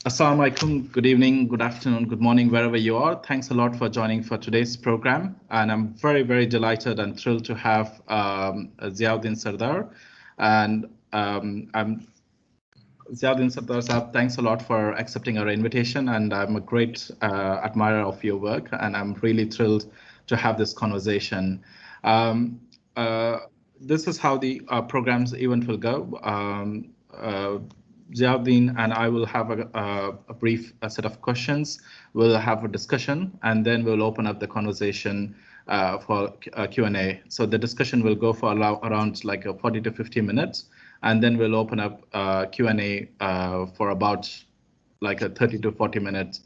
Assalamu alaikum, good evening, good afternoon, good morning, wherever you are. Thanks a lot for joining for today's program. And I'm very, very delighted and thrilled to have Ziauddin Sardar. And I'm Ziauddin Sardar Sahab, thanks a lot for accepting our invitation. And I'm a great admirer of your work. And I'm really thrilled to have this conversation. Um, uh, this is how the program's event will go. Ziauddin and I will have a brief set of questions. We'll have a discussion, and then we'll open up the conversation for Q&A. So the discussion will go for around like 40 to 50 minutes, and then we'll open up Q&A for about like 30 to 40 minutes.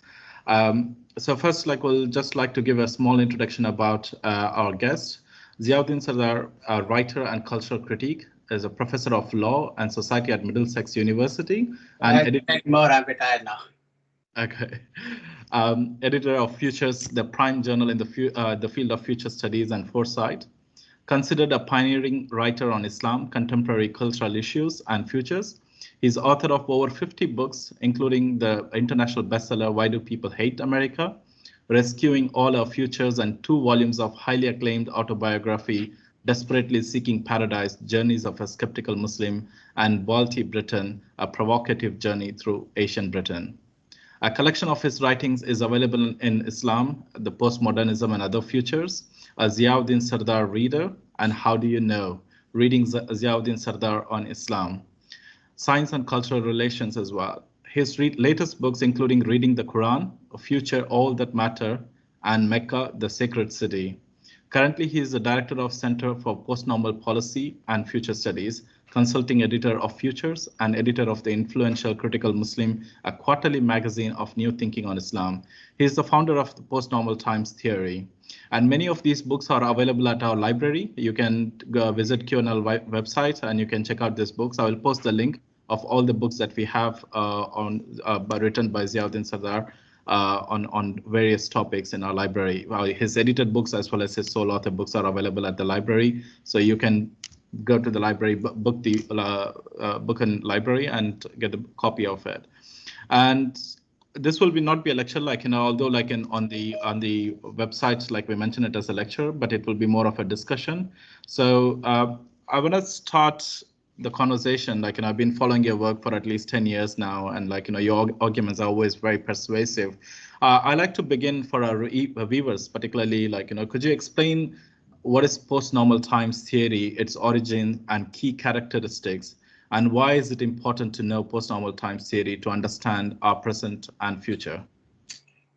So first, we'll just like to give a small introduction about our guest. Ziauddin Sardar, a writer and cultural critic, is a professor of law and society at Middlesex University and editor. More, I'm retired now. Okay. Editor of Futures, the prime journal in the field of future studies and foresight. Considered a pioneering writer on Islam, contemporary cultural issues and futures. He's author of over 50 books, including the international bestseller, Why Do People Hate America? Rescuing All Our Futures, and 2 volumes of highly acclaimed autobiography, Desperately Seeking Paradise, Journeys of a Skeptical Muslim, and Balti Britain, a provocative journey through Asian Britain. A collection of his writings is available in Islam, the Postmodernism and Other Futures, a Ziauddin Sardar Reader, and How Do You Know? Reading Ziauddin Sardar on Islam. Science and Cultural Relations as well. His latest books including Reading the Quran, A Future All That Matter, and Mecca, the Sacred City. Currently, he is the director of Center for Postnormal Policy and Future Studies, consulting editor of Futures, and editor of the influential Critical Muslim, a quarterly magazine of new thinking on Islam. He is the founder of the Postnormal Times theory. And many of these books are available at our library. You can go visit QNL website and you can check out these books. I will post the link of all the books that we have written by Ziauddin Sardar on various topics in our library. His edited books as well as his sole author books are available at the library. So you can go to the library, book the book in library and get a copy of it. And this will not be a lecture, although on the websites, like we mentioned it as a lecture, but it will be more of a discussion. So I want to start the conversation. I've been following your work for at least 10 years now, and your arguments are always very persuasive. I like to begin for our viewers, particularly could you explain what is postnormal times theory, its origin and key characteristics, and why is it important to know postnormal times theory to understand our present and future?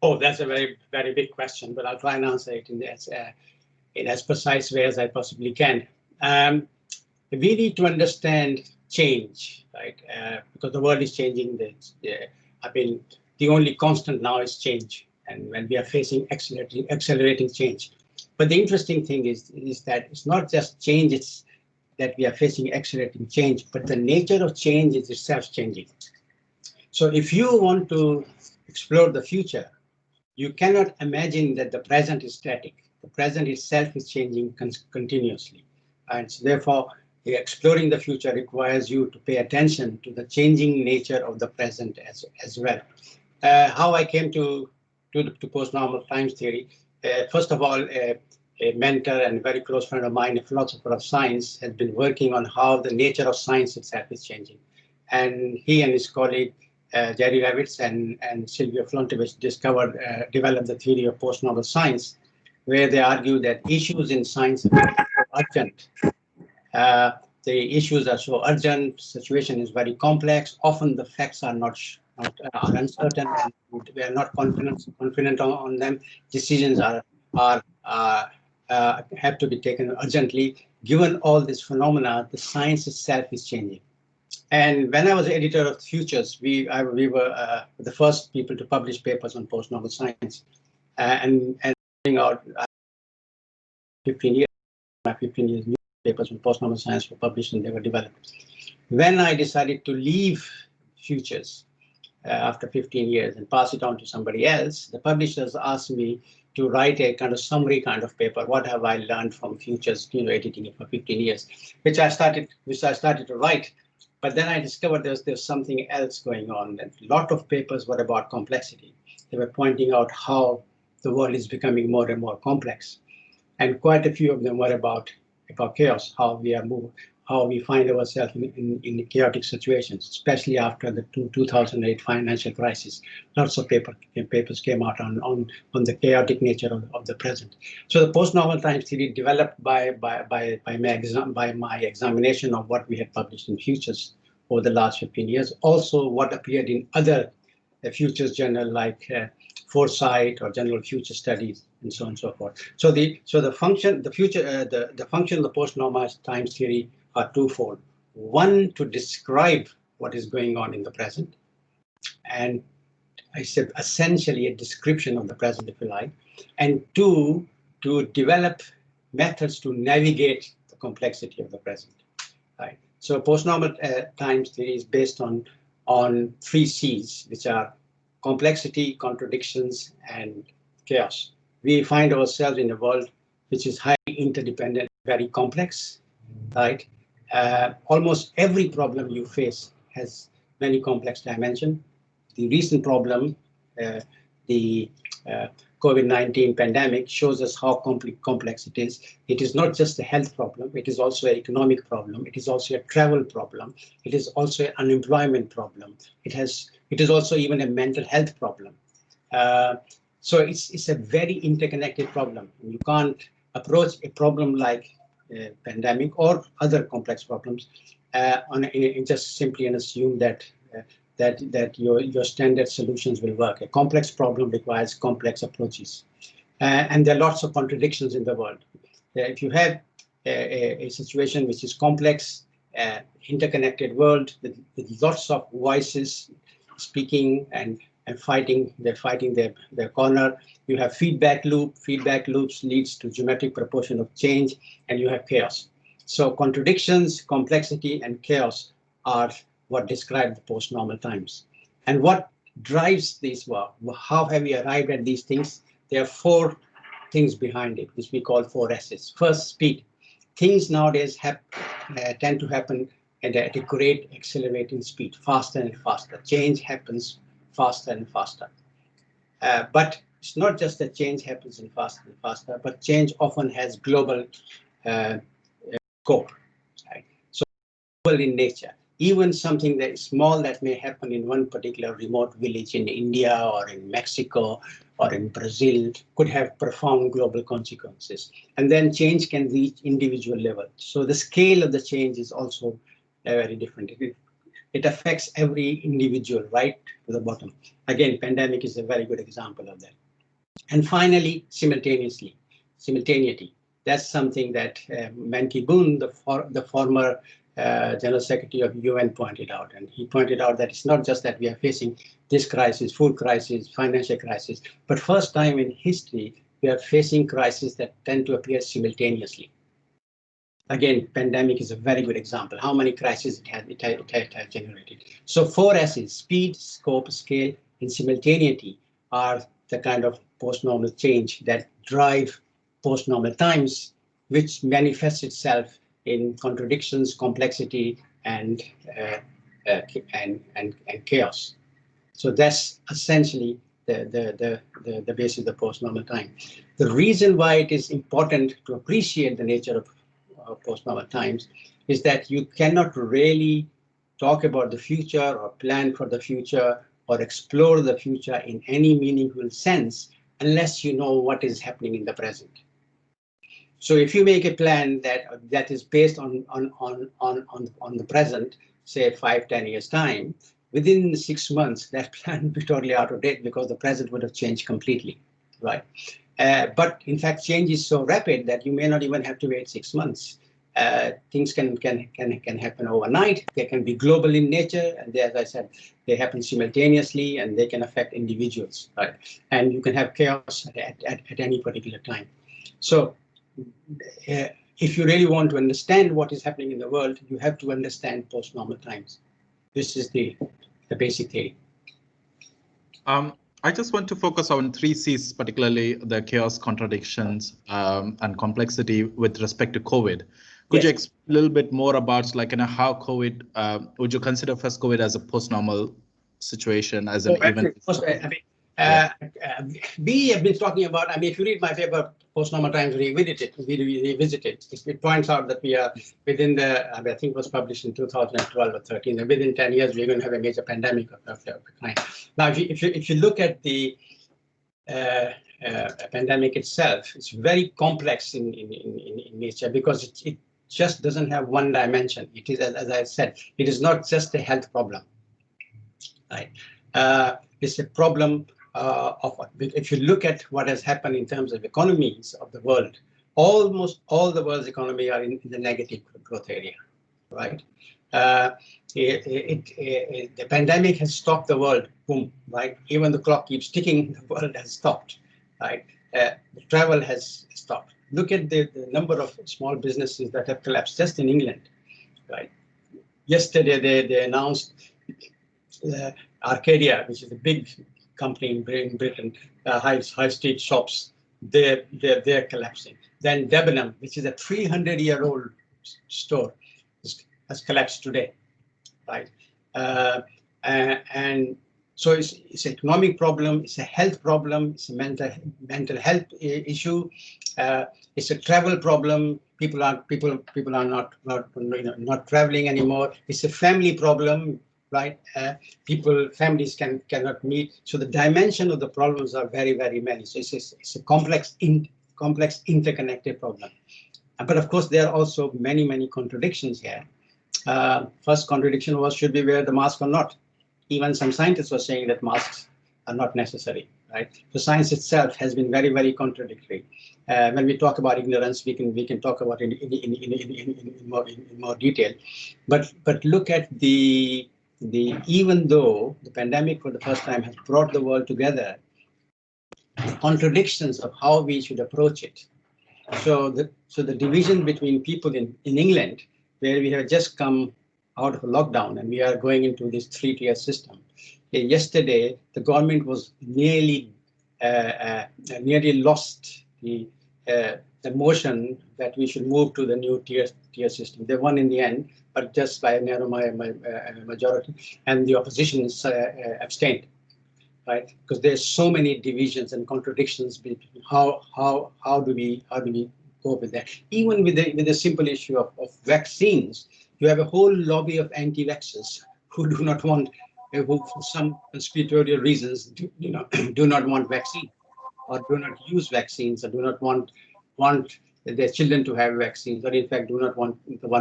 Oh, that's a very, very big question, but I'll try and answer it in as precise way as I possibly can. We need to understand change, right? Because the world is changing. The only constant now is change, and when we are facing accelerating change. But the interesting thing is that it's not just change, it's that we are facing accelerating change, but the nature of change is itself changing. So if you want to explore the future, you cannot imagine that the present is static. The present itself is changing continuously. And so therefore, exploring the future requires you to pay attention to the changing nature of the present as well. How I came to postnormal times theory, first of all, a mentor and very close friend of mine, a philosopher of science, has been working on how the nature of science itself is changing. And he and his colleague, Jerry Ravitz and Sylvia Flontevich developed the theory of postnormal science, where they argue that issues in science are urgent. The issues are so urgent, situation is very complex. Often the facts are are uncertain, and we are not confident on them. Decisions have to be taken urgently. Given all this phenomena, the science itself is changing. And when I was editor of Futures, we were the first people to publish papers on postnormal science, and out 15 years. My 15 years papers on postnormal science were published and they were developed. When I decided to leave Futures after 15 years and pass it on to somebody else, the publishers asked me to write a kind of summary kind of paper. What have I learned from Futures, editing it for 15 years, which I started to write. But then I discovered there's something else going on. And a lot of papers were about complexity. They were pointing out how the world is becoming more and more complex. And quite a few of them were about chaos, how we find ourselves in chaotic situations, especially after the 2008 financial crisis. Lots of papers came out on the chaotic nature of the present. So the post-normal times theory developed by my examination of what we had published in Futures over the last 15 years, also what appeared in other futures journal like Foresight or General Future Studies, and so on and so forth. So the function of the post-normal times theory are twofold. One, to describe what is going on in the present, and I said essentially a description of the present, if you like, and two, to develop methods to navigate the complexity of the present. Right. So post-normal times theory is based on 3 C's, which are complexity, contradictions, and chaos. We find ourselves in a world which is highly interdependent, very complex, right? Almost every problem you face has many complex dimensions. The recent problem, the COVID-19 pandemic, shows us how complex it is. It is not just a health problem, it is also an economic problem, it is also a travel problem, it is also an unemployment problem, it is also even a mental health problem. So it's a very interconnected problem. You can't approach a problem like a pandemic or other complex problems just simply and assume that your standard solutions will work. A complex problem requires complex approaches. And there are lots of contradictions in the world. If you have a situation which is complex, interconnected world with lots of voices speaking and fighting, they're fighting their corner. You have feedback loop. Feedback loops leads to geometric proportion of change, and you have chaos. So contradictions, complexity, and chaos are what describe the post-normal times. And what drives these work? How have we arrived at these things? There are 4 things behind it, which we call 4 S's. First, speed. Things nowadays tend to happen at a great accelerating speed, faster and faster. Change happens faster and faster. But it's not just that change happens faster and faster, but change often has global scope. Right? So global in nature. Even something that is small that may happen in one particular remote village in India or in Mexico or in Brazil could have profound global consequences. And then change can reach individual level. So the scale of the change is also very different. It affects every individual right to the bottom. Again, pandemic is a very good example of that. And finally, simultaneity. That's something that Ban Ki-moon, the former General Secretary of UN, pointed out. And he pointed out that it's not just that we are facing this crisis, food crisis, financial crisis, but first time in history, we are facing crises that tend to appear simultaneously. Again, pandemic is a very good example. How many crises it has generated. So 4 S's, speed, scope, scale, and simultaneity are the kind of post-normal change that drive post-normal times, which manifests itself in contradictions, complexity, and chaos. So that's essentially the basis of the post-normal time. The reason why it is important to appreciate the nature of post-normal times is that you cannot really talk about the future or plan for the future or explore the future in any meaningful sense unless you know what is happening in the present. So if you make a plan that is based on the present, say 5-10 years time, within 6 months that plan will be totally out of date because the present would have changed completely, right? But in fact, change is so rapid that you may not even have to wait 6 months. Things can happen overnight. They can be global in nature, and they, as I said, they happen simultaneously, and they can affect individuals, right? And you can have chaos at any particular time. So if you really want to understand what is happening in the world, you have to understand post-normal times. This is the basic theory. I just want to focus on 3 C's, particularly the chaos, contradictions, and complexity with respect to COVID. Could you Yes. explain a little bit more about like how COVID, would you consider first COVID as a post-normal situation, as an event? We have been talking about, I mean, if you read my paper, Postnormal Times Revisited, it points out that we are within the, I think it was published in 2012 or 13, and within 10 years, we're going to have a major pandemic of the kind. Now, if you look at the pandemic itself, it's very complex in nature, because it just doesn't have one dimension. It is, as I said, it is not just a health problem, right? It's a problem if you look at what has happened in terms of economies of the world, almost all the world's economy are in the negative growth area, right? The pandemic has stopped the world, boom, right? Even the clock keeps ticking, the world has stopped, right? The travel has stopped. Look at the number of small businesses that have collapsed just in England, right? Yesterday, they announced Arcadia, which is a big company in Britain, high street shops, they're collapsing. Then Debenham, which is a 300-year-old store, has collapsed today, right? And so it's an economic problem, it's a health problem, it's a mental health issue, it's a travel problem. People are not traveling anymore. It's a family problem, right? Families cannot meet. So the dimension of the problems are very, very many. So it's a complex interconnected problem. But of course, there are also many contradictions here. First contradiction was, should we wear the mask or not? Even some scientists were saying that masks are not necessary, right? So science itself has been very, very contradictory. When we talk about ignorance, we can talk about it in more detail. But look at even though the pandemic for the first time has brought the world together, the contradictions of how we should approach it. So the division between people in England, where we have just come out of a lockdown and we are going into this 3-tier system. Yesterday, the government was nearly lost the motion that we should move to the new tier system. They won in the end, but just by a narrow majority, and the opposition abstained, right? Because there's so many divisions and contradictions between how do we go with that. Even with the simple issue of vaccines, you have a whole lobby of anti-vaxxers who do not want, who for some conspiratorial reasons do not want vaccine, or do not use vaccines, or do not want their children to have vaccines, or in fact do not want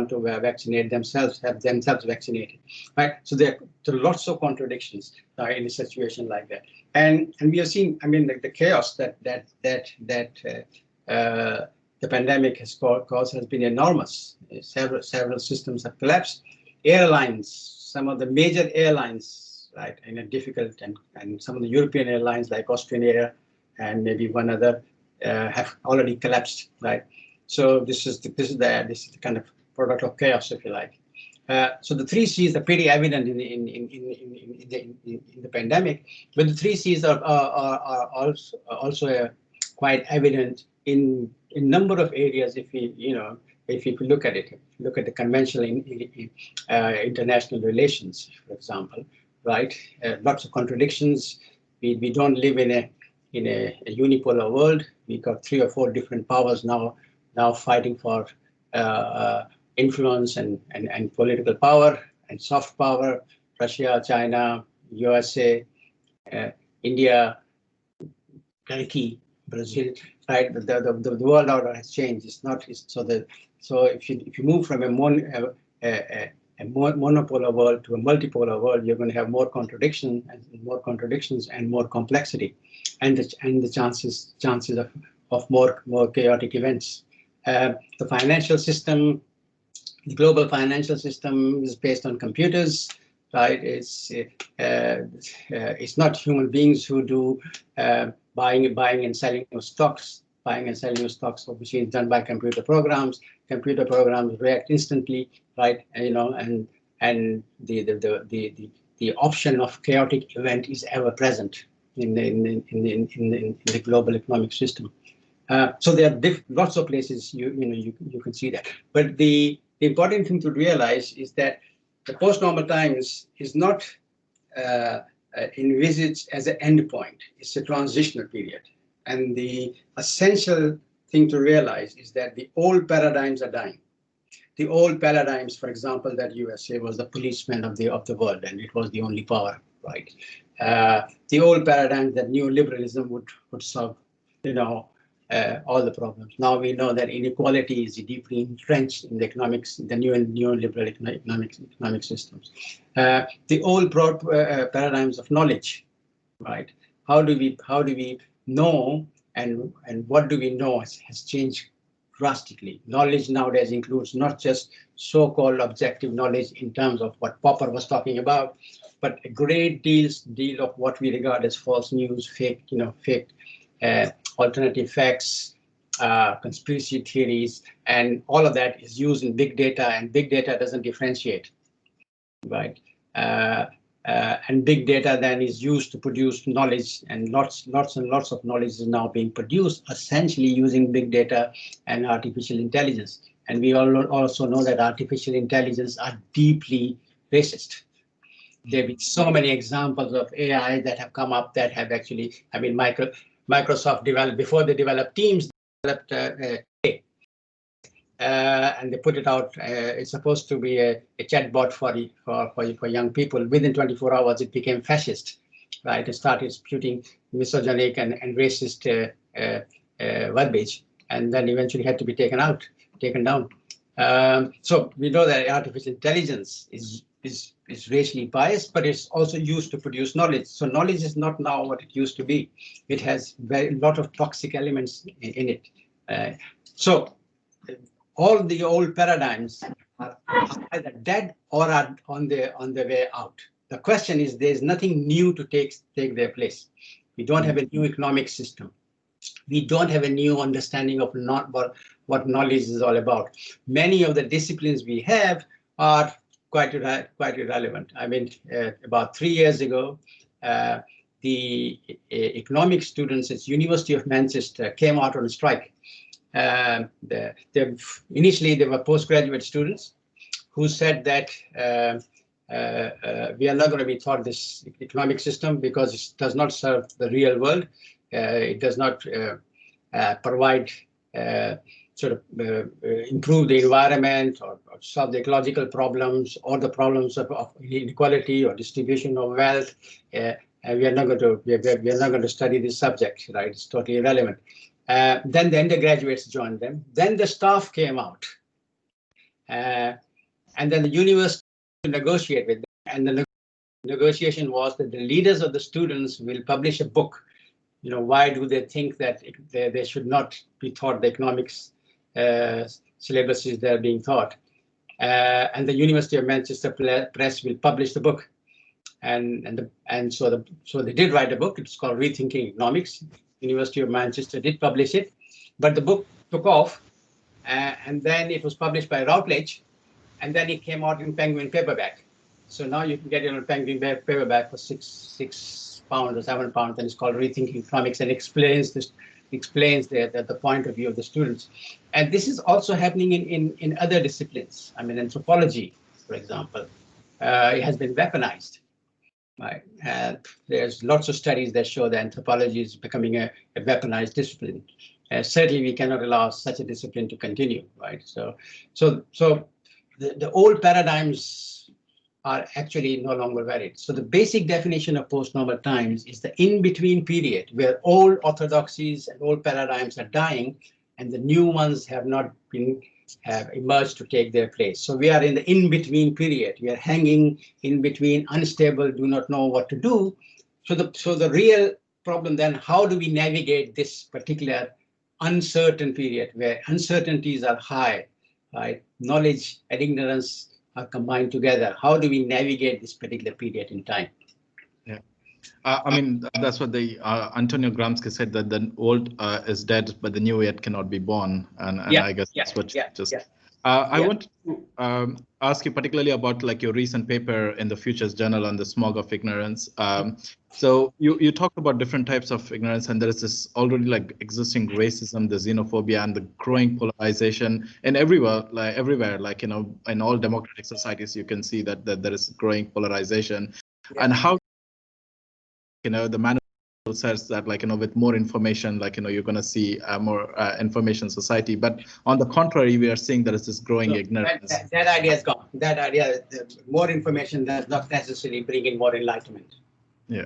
to vaccinate themselves, have themselves vaccinated, right? So there are lots of contradictions in a situation like that, and we have seen, I mean, like the chaos that the pandemic has caused has been enormous. Several systems have collapsed. Airlines, some of the major airlines, right, in a difficult, and some of the European airlines like Austrian Air and maybe one other have already collapsed, right? So this is the kind of product of chaos, if you like. So the 3 C's are pretty evident in the pandemic, but the 3 C's are also quite evident in a number of areas. If you look at it, look at the conventional international relations, for example, right? Lots of contradictions. We don't live in a unipolar world. We got 3 or 4 different powers now fighting for influence and political power and soft power. Russia, China, USA, India, Turkey, Brazil, right? The world order has changed. So if you move from a monopolar world to a multipolar world, you're going to have more contradictions and more complexity, and the chances of more chaotic events. The financial system, the global financial system, is based on computers, right? It's not human beings who do buying and selling of stocks. Buying and selling of stocks obviously is done by computer programs. Computer programs react instantly, right? And the option of chaotic event is ever present in the global economic system. So there are lots of places you can see that. But the important thing to realize is that the postnormal times is not envisaged as an end point. It's a transitional period. And the essential thing to realize is that the old paradigms are dying. The old paradigms, for example, that USA was the policeman of the world, and it was the only power, right? The old paradigm that neoliberalism would solve, all the problems. Now we know that inequality is deeply entrenched in the economics, the neoliberal economic systems. The old broad paradigms of knowledge, right? How do we know, and what do we know has changed drastically. Knowledge nowadays includes not just so-called objective knowledge in terms of what Popper was talking about, but a great deal of what we regard as false news, fake alternative facts, conspiracy theories, and all of that is used in big data, and big data doesn't differentiate, right? And big data then is used to produce knowledge, and lots and lots of knowledge is now being produced essentially using big data and artificial intelligence. And we all also know that artificial intelligence are deeply racist. There have been so many examples of AI that have come up that have actually, Microsoft developed, before they developed Teams, developed and they put it out. It's supposed to be a chatbot for young people. Within 24 hours, it became fascist, right? It started spewing misogynic and racist verbiage, and then eventually had to be taken down. So we know that artificial intelligence is racially biased, but it's also used to produce knowledge. So knowledge is not now what it used to be. It has a lot of toxic elements in it. So all the old paradigms are either dead or are on the way out. The question is, there's nothing new to take their place. We don't have a new economic system. We don't have a new understanding of what knowledge is all about. Many of the disciplines we have are quite irrelevant. I mean, about 3 years ago, the economic students at University of Manchester came out on a strike. Initially, they were postgraduate students who said that we are not going to be taught this economic system because it does not serve the real world. It does not provide improve the environment or solve the ecological problems or the problems of inequality or distribution of wealth. And we are not going to study this subject, right? It's totally irrelevant. Then the undergraduates joined them. Then the staff came out, and then the university negotiate with them. And the negotiation was that the leaders of the students will publish a book. Why do they think that they should not be taught the economics syllabuses that are being taught? And the University of Manchester Press will publish the book. And so they did write a book. It's called Rethinking Economics. University of Manchester did publish it, but the book took off, and then it was published by Routledge, and then it came out in Penguin paperback. So now you can get it on Penguin paperback for £6 or £7, and it's called Rethinking Economics, and explains the point of view of the students. And this is also happening in other disciplines. I mean, anthropology, for example, it has been weaponized. Right. There's lots of studies that show that anthropology is becoming a weaponized discipline. Certainly, we cannot allow such a discipline to continue. Right. So the old paradigms are actually no longer valid. So the basic definition of postnormal times is the in-between period where old orthodoxies and old paradigms are dying, and the new ones have emerged to take their place. So we are in the in-between period. We are hanging in between, unstable, do not know what to do. So the real problem then, how do we navigate this particular uncertain period where uncertainties are high, right? Knowledge and ignorance are combined together. How do we navigate this particular period in time? Yeah. I mean, that's what the Antonio Gramsci said, that the old is dead, but the new yet cannot be born. And yeah, I guess that's what just. I want to ask you particularly about like your recent paper in the Futures Journal on the smog of ignorance. So you talked about different types of ignorance, and there is this already like existing racism, the xenophobia, and the growing polarization, and everywhere, like in all democratic societies, you can see that there is growing polarization, and how the manual says that with more information, you're going to see more information society, but on the contrary, we are seeing there is this growing ignorance. That idea is gone. That idea, more information does not necessarily bring in more enlightenment. Yeah.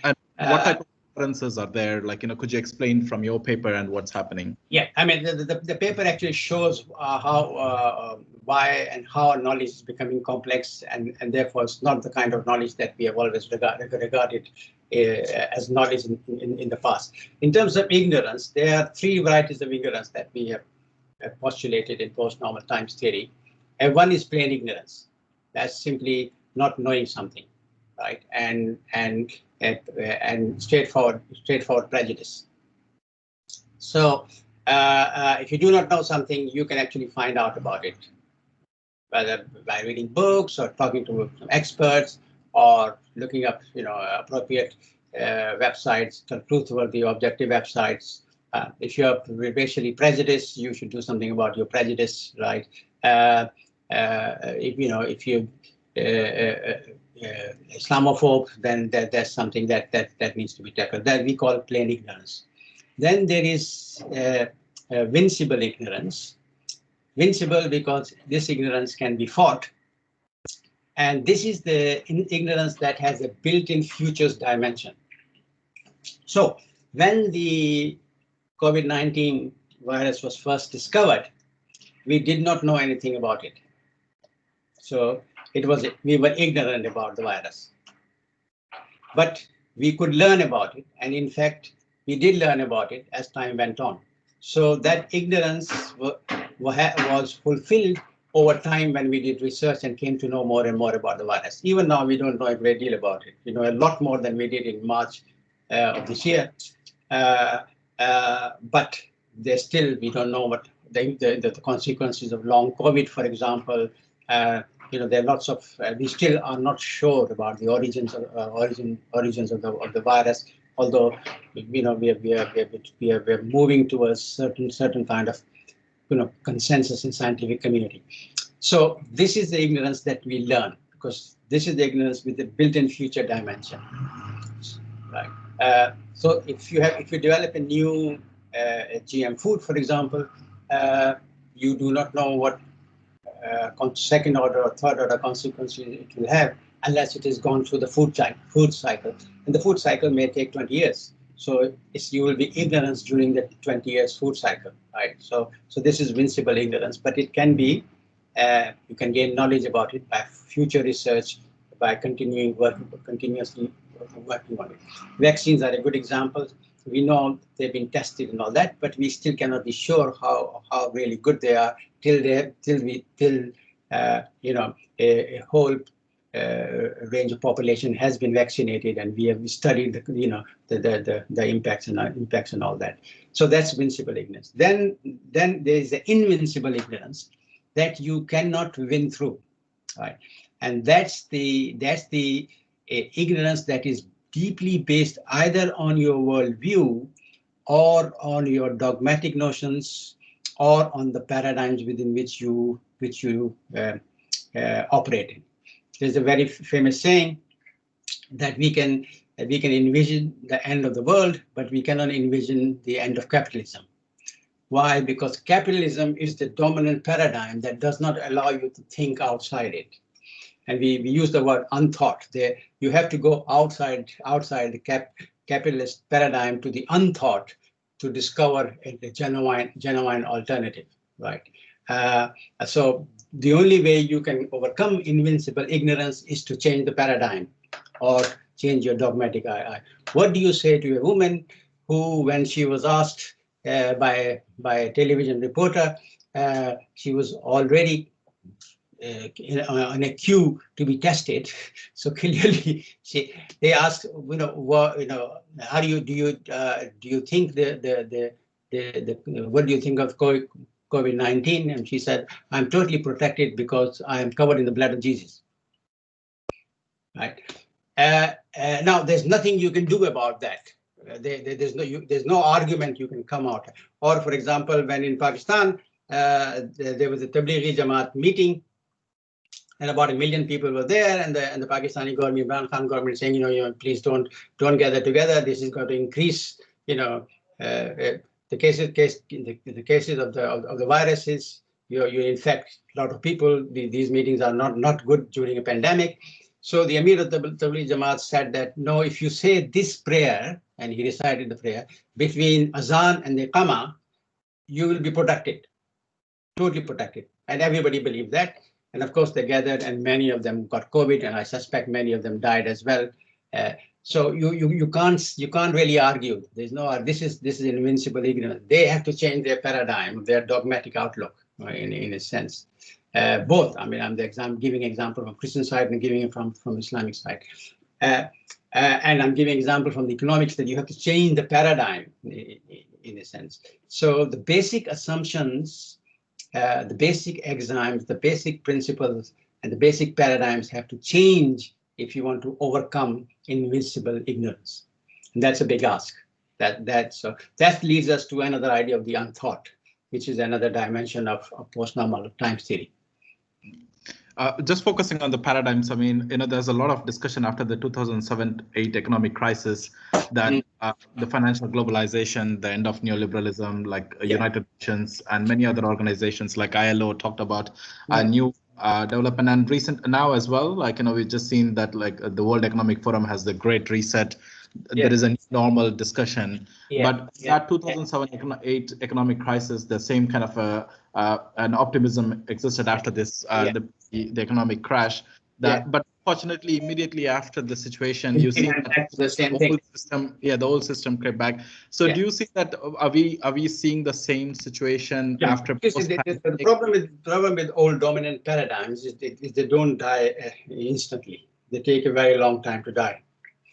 And what type of differences are there? Could you explain from your paper and what's happening? Yeah, I mean, the paper actually shows why and how knowledge is becoming complex, and therefore it's not the kind of knowledge that we have always regarded as knowledge in the past. In terms of ignorance, there are three varieties of ignorance that we have postulated in post-normal times theory. And one is plain ignorance. That's simply not knowing something, right? And straightforward prejudice. So if you do not know something, you can actually find out about it, whether by reading books or talking to some experts or looking up, appropriate websites, truthworthy, objective websites. If you're racially prejudiced, you should do something about your prejudice, right? If you Islamophobe, then that's something that needs to be tackled. That we call plain ignorance. Then there is vincible ignorance. Vincible because this ignorance can be fought. And this is the ignorance that has a built-in futures dimension. So when the COVID-19 virus was first discovered, we did not know anything about it. So we were ignorant about the virus. But we could learn about it. And in fact, we did learn about it as time went on. So that ignorance was fulfilled over time when we did research and came to know more and more about the virus. Even now, we don't know a great deal about it. We know a lot more than we did in March of this year. But there's still, we don't know what the consequences of long COVID, for example. There are lots of, we still are not sure about the origins of the virus. Although, we are moving towards certain kind of, consensus in scientific community. So this is the ignorance that we learn, because this is the ignorance with the built-in future dimension, right? So if you develop a new GM food, for example, you do not know what second order or third order consequences it will have unless it has gone through the food cycle. And the food cycle may take 20 years. So you will be ignorance during the 20 years food cycle, right? So this is vincible ignorance, but it can be, you can gain knowledge about it by future research, by continuously working on it. Vaccines are a good example. We know they've been tested and all that, but we still cannot be sure how really good they are till a whole range of population has been vaccinated, and we have studied the impacts and all that. So that's vincible ignorance. Then there is the invincible ignorance that you cannot win through, right? And that's the ignorance that is deeply based either on your worldview or on your dogmatic notions or on the paradigms within which you operate in. There's a very famous saying that we can envision the end of the world, but we cannot envision the end of capitalism. Why? Because capitalism is the dominant paradigm that does not allow you to think outside it. And we use the word unthought. There, you have to go outside the capitalist paradigm to the unthought to discover a genuine alternative, right? So the only way you can overcome invincible ignorance is to change the paradigm or change your dogmatic eye. What do you say to a woman who, when she was asked by a television reporter, she was already on a queue to be tested? So clearly, they asked, how do you think what do you think of COVID-19, and she said, I'm totally protected because I am covered in the blood of Jesus. Right? Now, there's nothing you can do about that. There's no argument you can come out. Or, for example, when in Pakistan, there was a Tablighi Jamaat meeting, and about 1 million people were there, and the Pakistani government, Imran Khan government, saying, please don't gather together. This is going to increase, the cases of the viruses. You infect a lot of people. These meetings are not good during a pandemic. So the Amir of the Tablighi Jamaat said that, no, if you say this prayer, and he recited the prayer, between Azan and the Iqama, you will be protected, totally protected. And everybody believed that. And of course, they gathered, and many of them got COVID, and I suspect many of them died as well. So you can't really argue. There's no, this is invincible ignorance. They have to change their paradigm, their dogmatic outlook, in a sense. Both. I mean, I'm giving example from Christian side and giving it from Islamic side. And I'm giving example from the economics that you have to change the paradigm in a sense. So the basic assumptions, the basic axioms, the basic principles, and the basic paradigms have to change if you want to overcome invincible ignorance. And that's a big ask. That leads us to another idea of the unthought, which is another dimension of postnormal times theory. Just focusing on the paradigms, I mean, there's a lot of discussion after the 2007-8 economic crisis that the financial globalization, the end of neoliberalism, like United Nations and many other organizations like ILO talked about a new development, and now as well, like, we've just seen that like the World Economic Forum has the Great Reset. There is a normal discussion, but that 2007-8 economic crisis, the same kind of an optimism existed after this, the economic crash. But fortunately, immediately after the situation, you see that the same thing. The old system came back. So do you see that are we seeing the same situation after? The problem with old dominant paradigms is they don't die instantly. They take a very long time to die.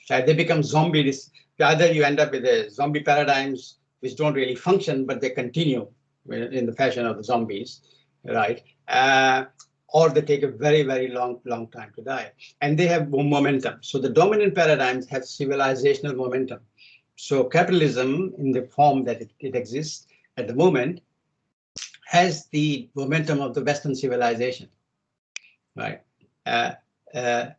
They become zombies. Either you end up with a zombie paradigms which don't really function, but they continue in the fashion of the zombies, right? Or they take a very, very long time to die. And they have momentum. So the dominant paradigms have civilizational momentum. So capitalism, in the form that it exists at the moment, has the momentum of the Western civilization, right?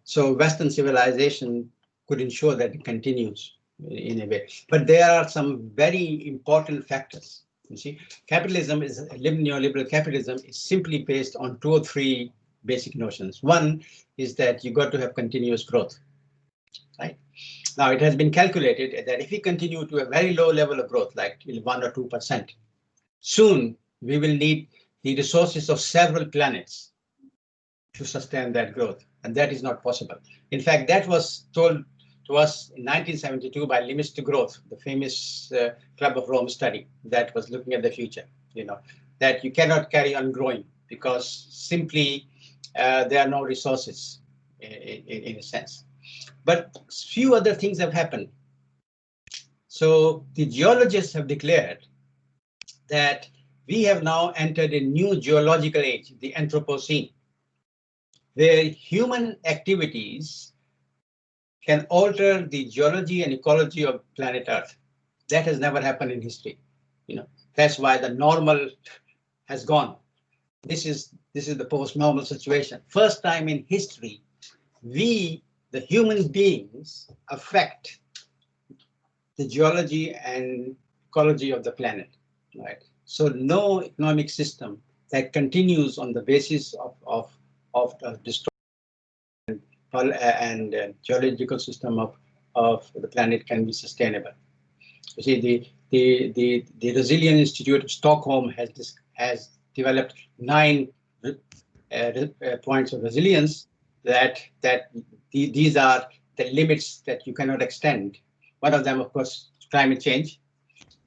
So Western civilization could ensure that it continues in a way. But there are some very important factors. You see, neoliberal capitalism is simply based on 2 or 3 basic notions. One is that you got to have continuous growth, right? Now, it has been calculated that if we continue to a very low level of growth, like 1 or 2%, soon we will need the resources of several planets to sustain that growth. And that is not possible. In fact, that was told to us in 1972 by Limits to Growth, the famous Club of Rome study that was looking at the future, that you cannot carry on growing because simply there are no resources in a sense. But few other things have happened. So the geologists have declared that we have now entered a new geological age, the Anthropocene, where human activities can alter the geology and ecology of planet Earth. That has never happened in history. That's why the normal has gone. This is the post-normal situation. First time in history, we, the human beings, affect the geology and ecology of the planet, right? So no economic system that continues on the basis of destroying and geological system of the planet can be sustainable. You see, the Resilience Institute of Stockholm has developed 9 points of resilience that these are the limits that you cannot extend. One of them, of course, is climate change,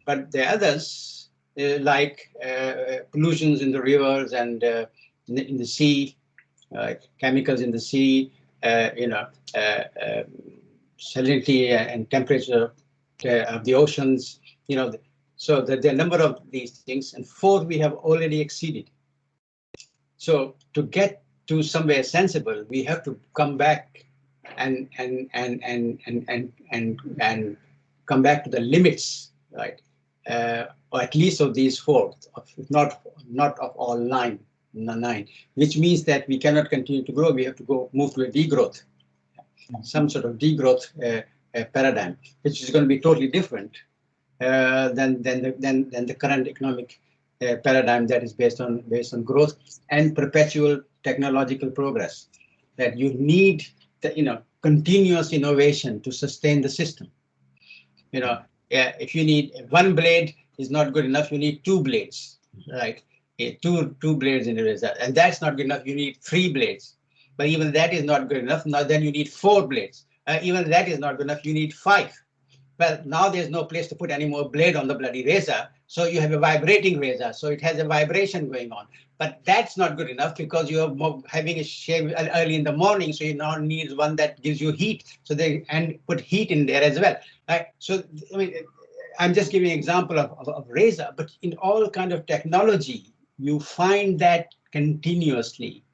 but the others like pollutions in the rivers and in the sea, chemicals in the sea, salinity and temperature of the oceans, So there are a number of these things, and 4 we have already exceeded. So to get to somewhere sensible, we have to come back and come back to the limits, right? Or at least of these 4, if not of all 9, which means that we cannot continue to grow. We have to move to a degrowth, some sort of degrowth paradigm, which is going to be totally different than the current economic paradigm that is based on growth and perpetual technological progress. That you need the continuous innovation to sustain the system. If you need 1 blade is not good enough, you need 2 blades, right? Two blades in a razor, and that's not good enough. You need 3 blades, but even that is not good enough. Now then you need 4 blades. Even that is not good enough. You need 5. Well, now there's no place to put any more blade on the bloody razor, so you have a vibrating razor, so it has a vibration going on. But that's not good enough because you're having a shave early in the morning, so you now need one that gives you heat. So and put heat in there as well. Right? So I mean, I'm just giving an example of razor, but in all kind of technology, you find that continuously,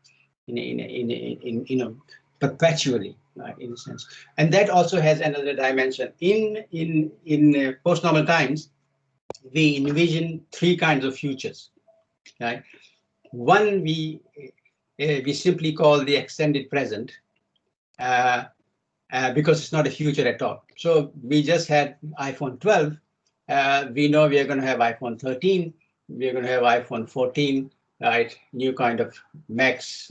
perpetually. In a sense, and that also has another dimension. In post-normal times, we envision 3 kinds of futures. Right? One we simply call the extended present, because it's not a future at all. So we just had iPhone 12. We know we are going to have iPhone 13. We are going to have iPhone 14. Right? New kind of Macs.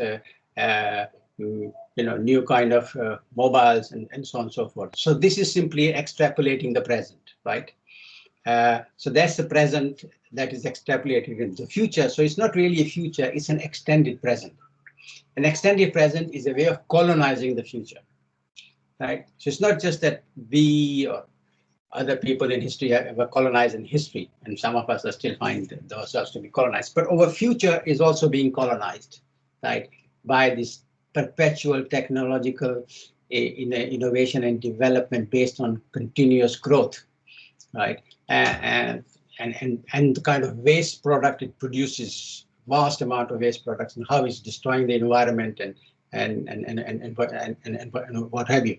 New kind of mobiles and so on and so forth. So this is simply extrapolating the present, right? So that's the present that is extrapolated into the future. So it's not really a future, it's an extended present. An extended present is a way of colonizing the future, right? So it's not just that we or other people in history were colonized in history, and some of us are still find themselves to be colonized, but our future is also being colonized, right, by this perpetual technological innovation and development based on continuous growth, right? And the kind of waste product it produces, vast amount of waste products, and how it's destroying the environment and what have you.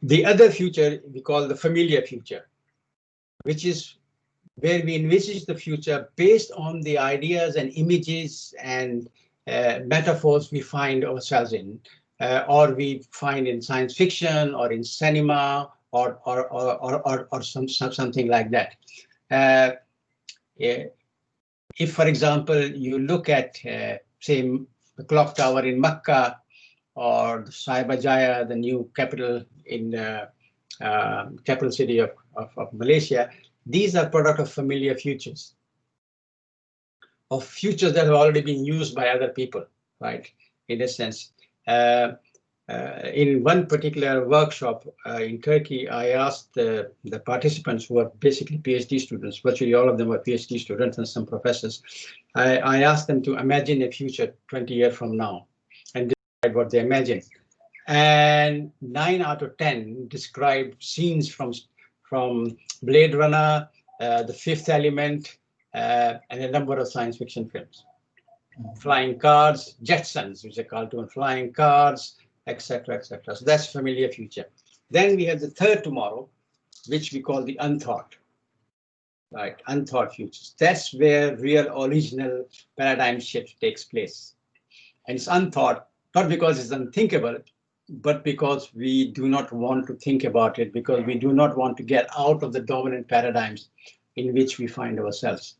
The other future we call the familiar future, which is where we envisage the future based on the ideas and images and metaphors we find ourselves in, or we find in science fiction or in cinema or something like that. If, for example, you look at, say, the clock tower in Mecca or the Cyberjaya, the new capital in capital city of Malaysia, these are product of familiar futures, of futures that have already been used by other people, right? In a sense, in one particular workshop in Turkey, I asked the participants, who are basically PhD students, virtually all of them were PhD students and some professors. I asked them to imagine a future 20 years from now and describe what they imagine. And 9 out of 10 described scenes from Blade Runner, The Fifth Element, and a number of science fiction films. Flying cars, Jetsons, which is a cartoon, flying cars, etc., etc. So that's familiar future. Then we have the third tomorrow, which we call the unthought, right? Unthought futures. That's where real original paradigm shift takes place. And it's unthought, not because it's unthinkable, but because we do not want to think about it, because we do not want to get out of the dominant paradigms in which we find ourselves.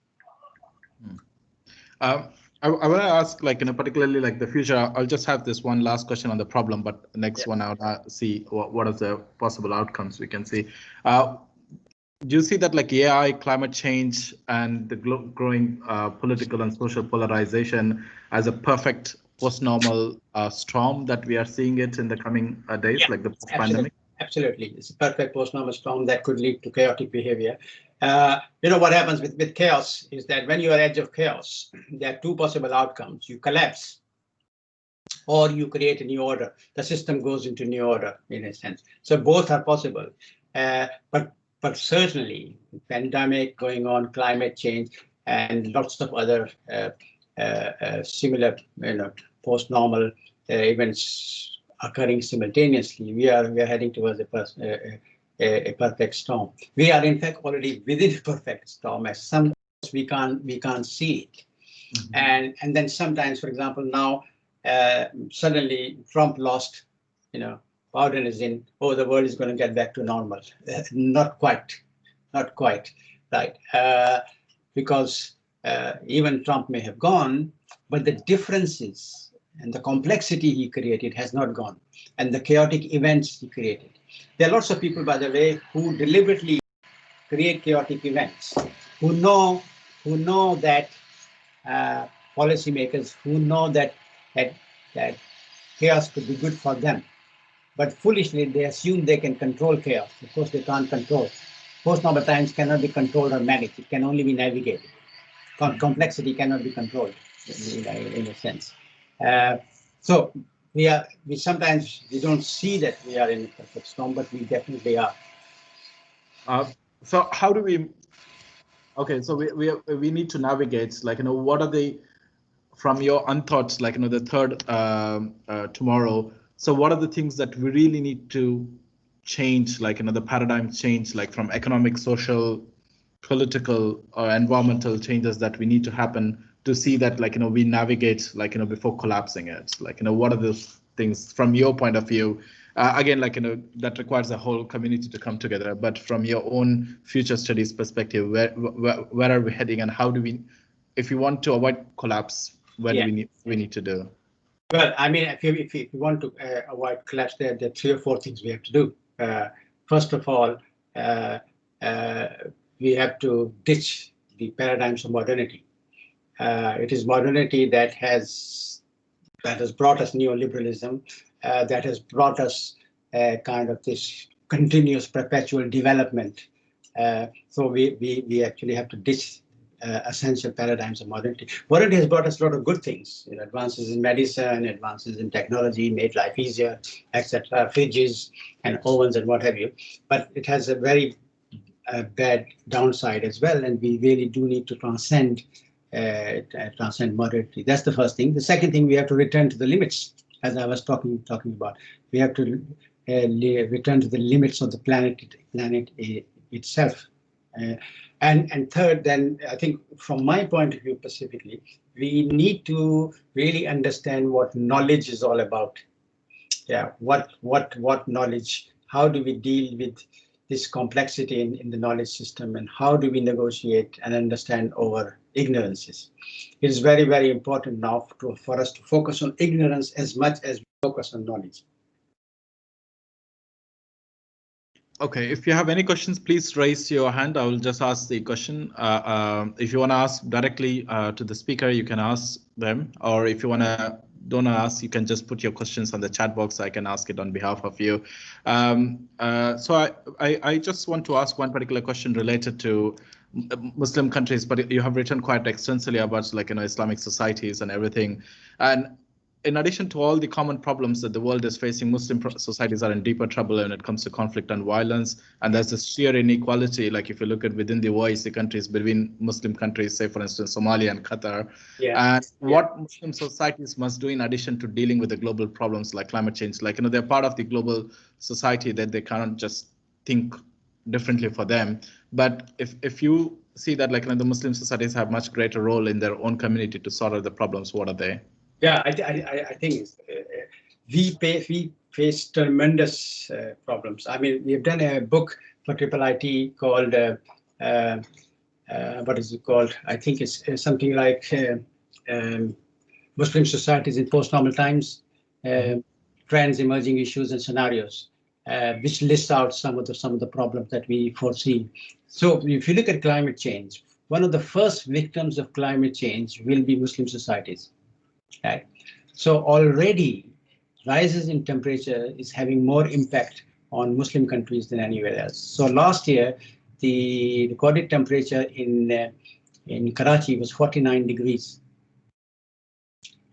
I want to ask, particularly the future. I'll just have this one last question on the problem, but the next one I'll see what are the possible outcomes we can see. Do you see that AI, climate change, and the growing political and social polarization as a perfect post-normal storm that we are seeing it in the coming days, like the pandemic? Absolutely, it's a perfect post-normal storm that could lead to chaotic behavior. What happens with chaos is that when you are edge of chaos, there are 2 possible outcomes. You collapse, or you create a new order. The system goes into new order, in a sense. So both are possible. But but certainly pandemic going on, climate change, and lots of other similar, post-normal events occurring simultaneously. We are heading towards a perfect storm. We are in fact already within a perfect storm. As some we can't see it, and then sometimes, for example, now suddenly Trump lost, Biden is in. Oh, the world is going to get back to normal. Not quite, right? Because even Trump may have gone, but the differences and the complexity he created has not gone, and the chaotic events he created. There are lots of people, by the way, who deliberately create chaotic events, who know that policymakers who know that chaos could be good for them, but foolishly they assume they can control chaos. Of course, they can't control. Post-normal times cannot be controlled or managed. It can only be navigated. Complexity cannot be controlled in a sense. So we sometimes we don't see that we are in a perfect storm, but we definitely are. So how do we? Okay, so we need to navigate. Like, what are the, from your unthoughts, like, the third tomorrow. So what are the things that we really need to change, like, the paradigm change, like from economic, social, political, or environmental changes that we need to happen to see that, like, we navigate, like, before collapsing it? Like, what are those things from your point of view? Again, like, that requires a whole community to come together. But from your own future studies perspective, where are we heading, and how do we, if you want to avoid collapse, what do we need to do? Well, I mean, if you want to avoid collapse, there are 3 or 4 things we have to do. First of all, we have to ditch the paradigms of modernity. It is modernity that has brought us neoliberalism, that has brought us kind of this continuous perpetual development. So we actually have to ditch essential paradigms of modernity. Modernity has brought us a lot of good things, advances in medicine, advances in technology, made life easier, etc., fridges and ovens and what have you. But it has a very bad downside as well, and we really do need to transcend modernity. That's the first thing. The second thing, we have to return to the limits, as I was talking about. We have to return to the limits of the planet itself. And third, then, I think from my point of view specifically, we need to really understand what knowledge is all about. Yeah, what knowledge? How do we deal with this complexity in the knowledge system, and how do we negotiate and understand over ignorances? It is very, very important now for us to focus on ignorance as much as we focus on knowledge. Okay, if you have any questions, please raise your hand. I will just ask the question. If you want to ask directly to the speaker, you can ask them, or if you don't ask, you can just put your questions on the chat box. I can ask it on behalf of you. So I just want to ask one particular question related to Muslim countries, but you have written quite extensively about, like, Islamic societies and everything. And in addition to all the common problems that the world is facing, Muslim societies are in deeper trouble when it comes to conflict and violence. And there's this sheer inequality, like if you look at within the OIC countries, between Muslim countries, say, for instance, Somalia and Qatar. And what Muslim societies must do in addition to dealing with the global problems like climate change, like, they're part of the global society, that they cannot just think differently for them. But if you see that, like, the Muslim societies have much greater role in their own community to sort out the problems, what are they? Yeah, I think we face tremendous problems. I mean, we've done a book for IIIT called what is it called? I think it's something like Muslim societies in post-normal times, trends, emerging issues, and scenarios, which lists out some of the problems that we foresee. So, if you look at climate change, one of the first victims of climate change will be Muslim societies. Right. So already rises in temperature is having more impact on Muslim countries than anywhere else. So last year, the recorded temperature in Karachi was 49 degrees.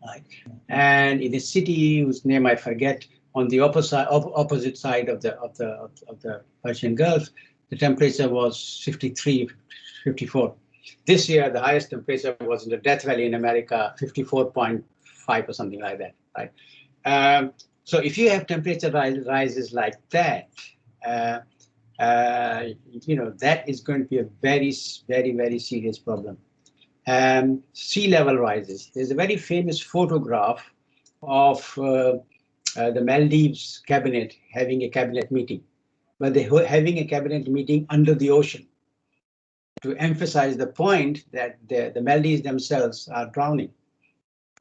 Right. And in a city whose name I forget, on the opposite side of the Persian Gulf, the temperature was 53, 54. This year, the highest temperature was in the Death Valley in America, 54.5 or something like that, right? So if you have temperature rises like that, that is going to be a very, very serious problem. Sea level rises. There's a very famous photograph of the Maldives cabinet having a cabinet meeting, but they're having a cabinet meeting under the ocean to emphasize the point that the Maldives themselves are drowning,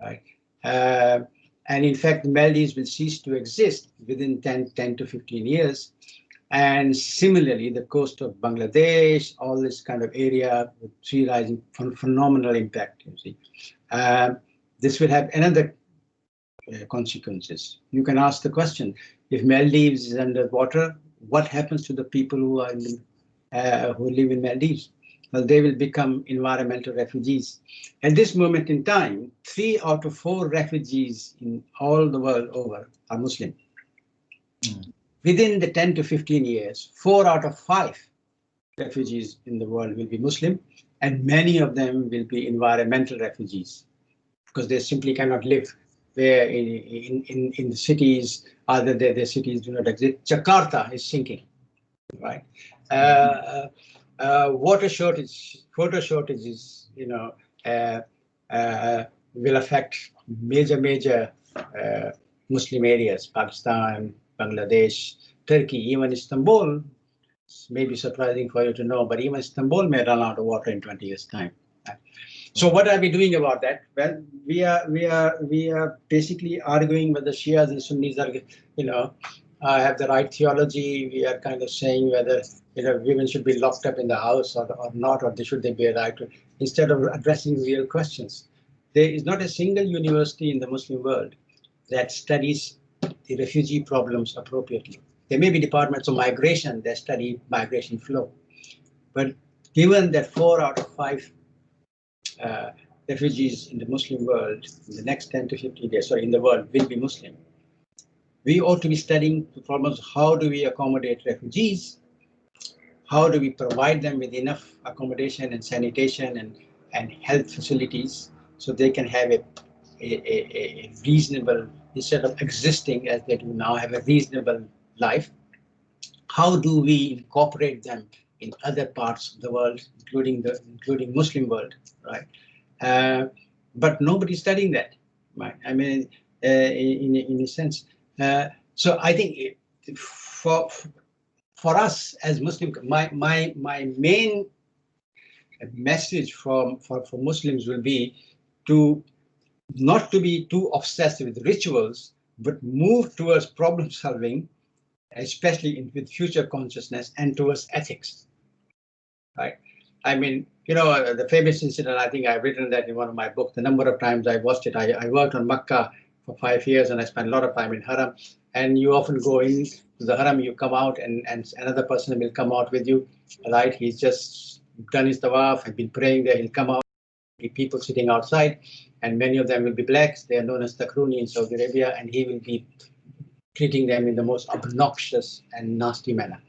right? And in fact, the Maldives will cease to exist within 10 to 15 years. And similarly, the coast of Bangladesh, all this kind of area with sea rising, phenomenal impact, you see. This will have another consequences. You can ask the question, if Maldives is underwater, what happens to the people who are who live in Maldives? Well, they will become environmental refugees. At this moment in time, 3 out of 4 refugees in all the world over are Muslim. Within the 10 to 15 years, 4 out of 5 refugees in the world will be Muslim, and many of them will be environmental refugees because they simply cannot live where in the cities, either their cities do not exist. Jakarta is sinking, right? Water shortages, will affect major Muslim areas, Pakistan, Bangladesh, Turkey, even Istanbul. May be surprising for you to know, but even Istanbul may run out of water in 20 years' time. So what are we doing about that? Well, we are basically arguing whether Shias and Sunnis are, have the right theology. We are kind of saying whether women should be locked up in the house or not, or should they be allowed to, instead of addressing real questions. There is not a single university in the Muslim world that studies the refugee problems appropriately. There may be departments of migration that study migration flow, but given that 4 out of 5 refugees in the Muslim world in the next 10 to 15 years, in the world will be Muslim, we ought to be studying the problems. How do we accommodate refugees? How do we provide them with enough accommodation and sanitation and health facilities so they can have a reasonable, instead of existing as they do now, have a reasonable life? How do we incorporate them in other parts of the world, including Muslim world, right? But nobody's studying that, right? I mean, in a sense. So I think for us as Muslim, my main message for Muslims will be to not to be too obsessed with rituals, but move towards problem solving, especially with future consciousness, and towards ethics, right? I mean, the famous incident, I think I've written that in one of my books, the number of times I watched it. I worked on Makkah for 5 years and I spent a lot of time in Haram. And you often go into the Haram, you come out and another person will come out with you, right? He's just done his tawaf and been praying there, he'll come out, be people sitting outside, and many of them will be blacks. They are known as Takruni in Saudi Arabia, and he will be treating them in the most obnoxious and nasty manner,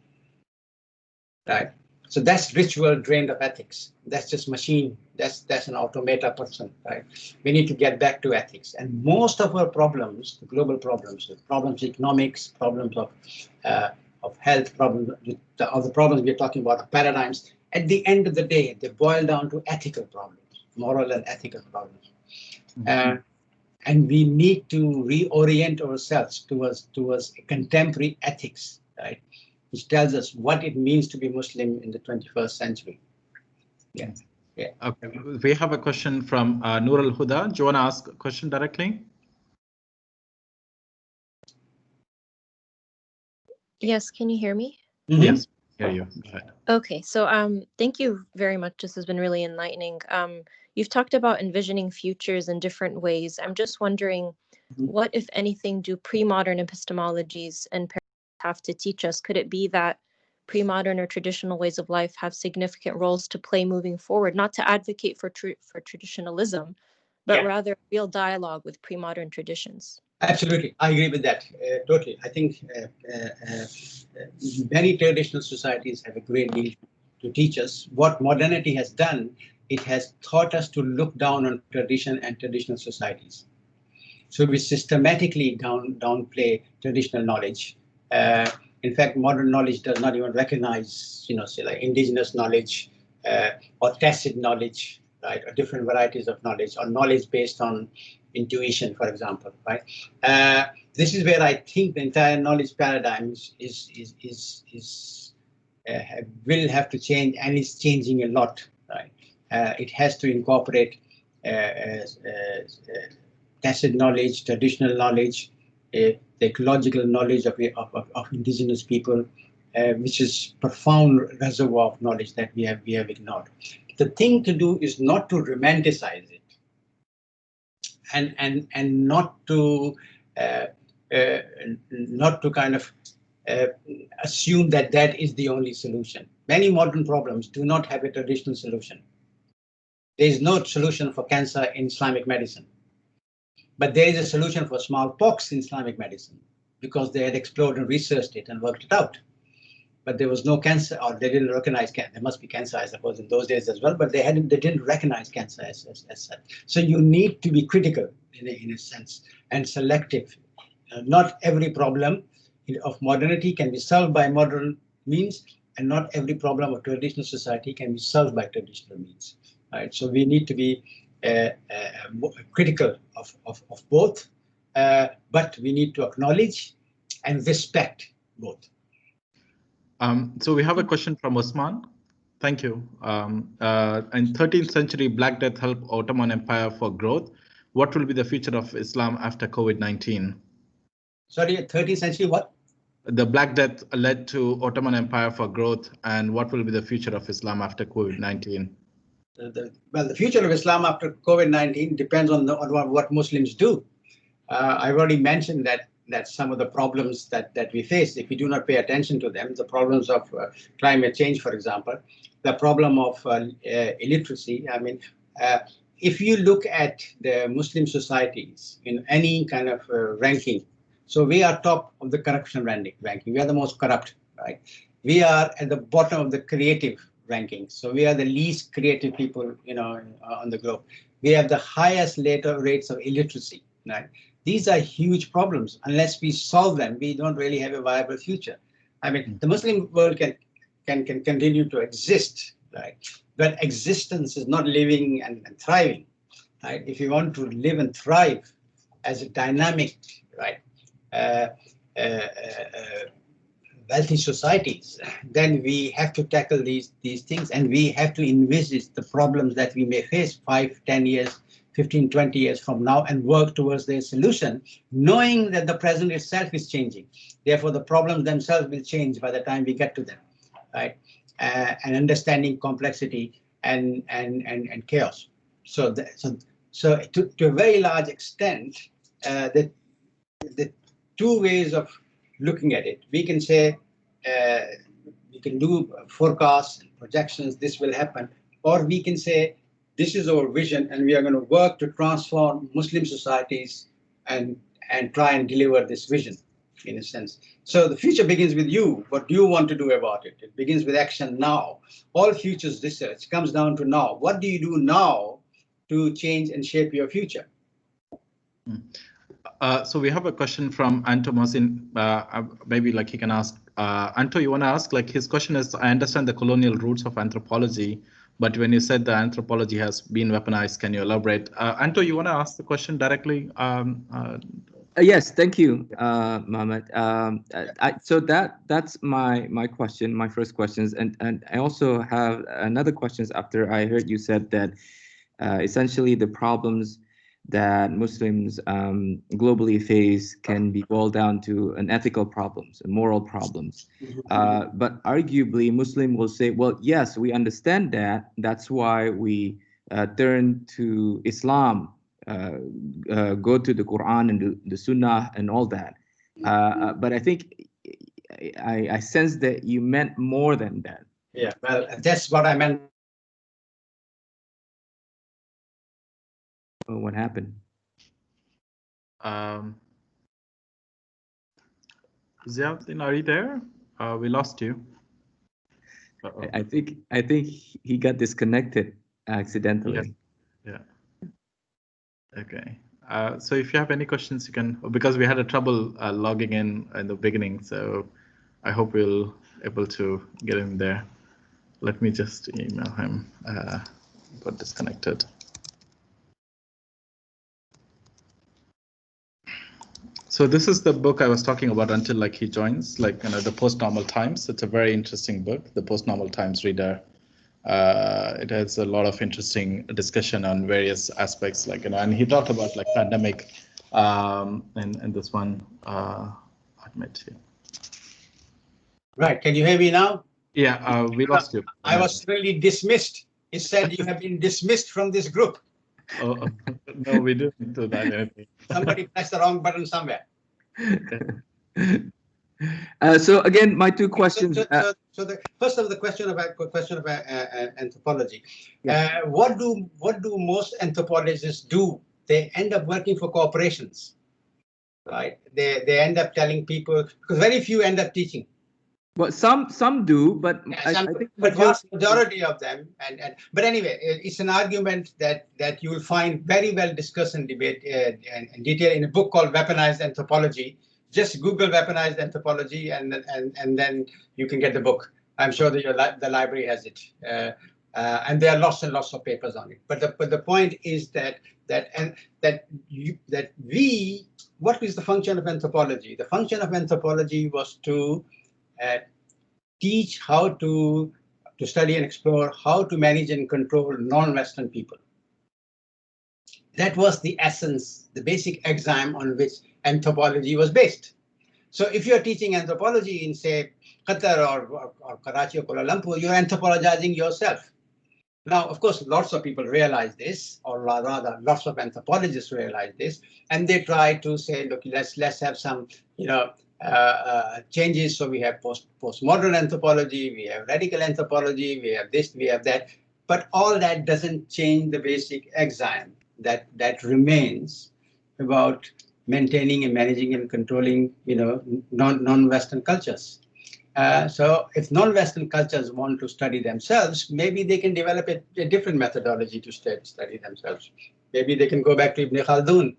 right? So that's ritual drained of ethics. That's just machine. That's an automata person, right? We need to get back to ethics. And most of our problems, the global problems, the problems of economics, problems of health, problems, all the problems we're talking about, the paradigms, at the end of the day, they boil down to ethical problems, moral and ethical problems. And we need to reorient ourselves towards a contemporary ethics, right? Which tells us what it means to be Muslim in the 21st century. Yeah. Okay. We have a question from Noor al-Huda. Do you want to ask a question directly? Yes, can you hear me? Mm-hmm. Yes, hear you. Go ahead. Okay, so thank you very much. This has been really enlightening. You've talked about envisioning futures in different ways. I'm just wondering, what, if anything, do pre-modern epistemologies and paradigms have to teach us? Could it be that pre-modern or traditional ways of life have significant roles to play moving forward? Not to advocate for traditionalism, but Yeah. rather real dialogue with pre-modern traditions. Absolutely, I agree with that totally. I think many traditional societies have a great deal to teach us. What modernity has done, it has taught us to look down on tradition and traditional societies. So we systematically downplay traditional knowledge. In fact, modern knowledge does not even recognize, say like indigenous knowledge or tacit knowledge, right, or different varieties of knowledge, or knowledge based on intuition, for example, right. This is where I think the entire knowledge paradigm will have to change, and is changing a lot, right. It has to incorporate tacit knowledge, traditional knowledge, the ecological knowledge of indigenous people, which is profound reservoir of knowledge that we have ignored. The thing to do is not to romanticize it, and not to kind of assume that that is the only solution. Many modern problems do not have a traditional solution. There is no solution for cancer in Islamic medicine. But there is a solution for smallpox in Islamic medicine, because they had explored and researched it and worked it out. But there was no cancer, or they didn't recognize cancer. There must be cancer, I suppose, in those days as well, but they didn't recognize cancer as such. So you need to be critical in a sense, and selective. Not every problem of modernity can be solved by modern means, and not every problem of traditional society can be solved by traditional means. Right? So we need to be critical of both, but we need to acknowledge and respect both. So we have a question from Osman. Thank you. In 13th century, Black Death helped Ottoman Empire for growth. What will be the future of Islam after COVID-19? Sorry, 13th century what? The Black Death led to Ottoman Empire for growth, and what will be the future of Islam after COVID-19? Well, the future of Islam after COVID-19 depends on what Muslims do. I've already mentioned that some of the problems that we face, if we do not pay attention to them, the problems of climate change, for example, the problem of illiteracy. I mean, if you look at the Muslim societies in any kind of ranking, so we are top of the corruption ranking. We are the most corrupt, right? We are at the bottom of the creative rankings. So we are the least creative people, on the globe. We have the highest rates of illiteracy, right? These are huge problems. Unless we solve them, we don't really have a viable future. I mean, the Muslim world can continue to exist, right? But existence is not living and thriving, right? If you want to live and thrive as a dynamic, right, wealthy societies, then we have to tackle these things, and we have to envisage the problems that we may face 5, 10 years, 15, 20 years from now, and work towards their solution, knowing that the present itself is changing. Therefore, the problems themselves will change by the time we get to them, right? And understanding complexity and chaos. So to a very large extent, the two ways of looking at it. We can say, we can do forecasts and projections, this will happen, or we can say, this is our vision, and we are going to work to transform Muslim societies and try and deliver this vision, in a sense. So the future begins with you. What do you want to do about it? It begins with action now. All futures research comes down to now. What do you do now to change and shape your future? So we have a question from Anto Mosin. Maybe like he can ask. Anto, you want to ask? Like his question is, I understand the colonial roots of anthropology, but when you said the anthropology has been weaponized, can you elaborate? Anto, you want to ask the question directly? Yes, thank you, Mohammed. So that's my question, my first questions, and I also have another questions after I heard you said that essentially the problems that Muslims globally face can be boiled down to an ethical problems and moral problems. But arguably, Muslim will say, well, yes, we understand that. That's why we turn to Islam, go to the Quran and the Sunnah and all that. But I think I sense that you meant more than that. Yeah, well, that's what I meant. what happened? Ziauddin, are you there? We lost you. I think he got disconnected accidentally. Yeah. Okay. So if you have any questions, you can, because we had a trouble logging in the beginning, so I hope we'll able to get in there. Let me just email him. Got disconnected. So this is the book I was talking about until like he joins, like the Postnormal Times. It's a very interesting book, the Postnormal Times reader. It has a lot of interesting discussion on various aspects, like and he talked about like pandemic, and this one, admit. Right. Can you hear me now? Yeah, we lost you. I was really dismissed. It said you have been dismissed from this group. Oh, no, we didn't do that. Somebody pressed the wrong button somewhere. So again, my two questions. So the first of the question about anthropology. Yeah. What do most anthropologists do? They end up working for corporations, right? They end up telling people, because very few end up teaching. Well, some do, but I think but vast majority of them, but anyway, it's an argument that you will find very well discussed and debate in detail in a book called Weaponized Anthropology. Just Google Weaponized Anthropology, and then you can get the book. I'm sure that the library has it, and there are lots and lots of papers on it. But the point is what is the function of anthropology? The function of anthropology was to teach how to study and explore how to manage and control non-Western people. That was the essence, the basic axiom on which anthropology was based. So if you're teaching anthropology in, say, Qatar or Karachi or Kuala Lumpur, you're anthropologizing yourself. Now, of course, lots of people realize this, or rather, lots of anthropologists realize this, and they try to say, look, let's have some, changes. So we have postmodern anthropology, we have radical anthropology, we have this, we have that, but all that doesn't change the basic axiom that remains about maintaining and managing and controlling, non-Western cultures. So if non-Western cultures want to study themselves, maybe they can develop a different methodology to study themselves. Maybe they can go back to Ibn Khaldun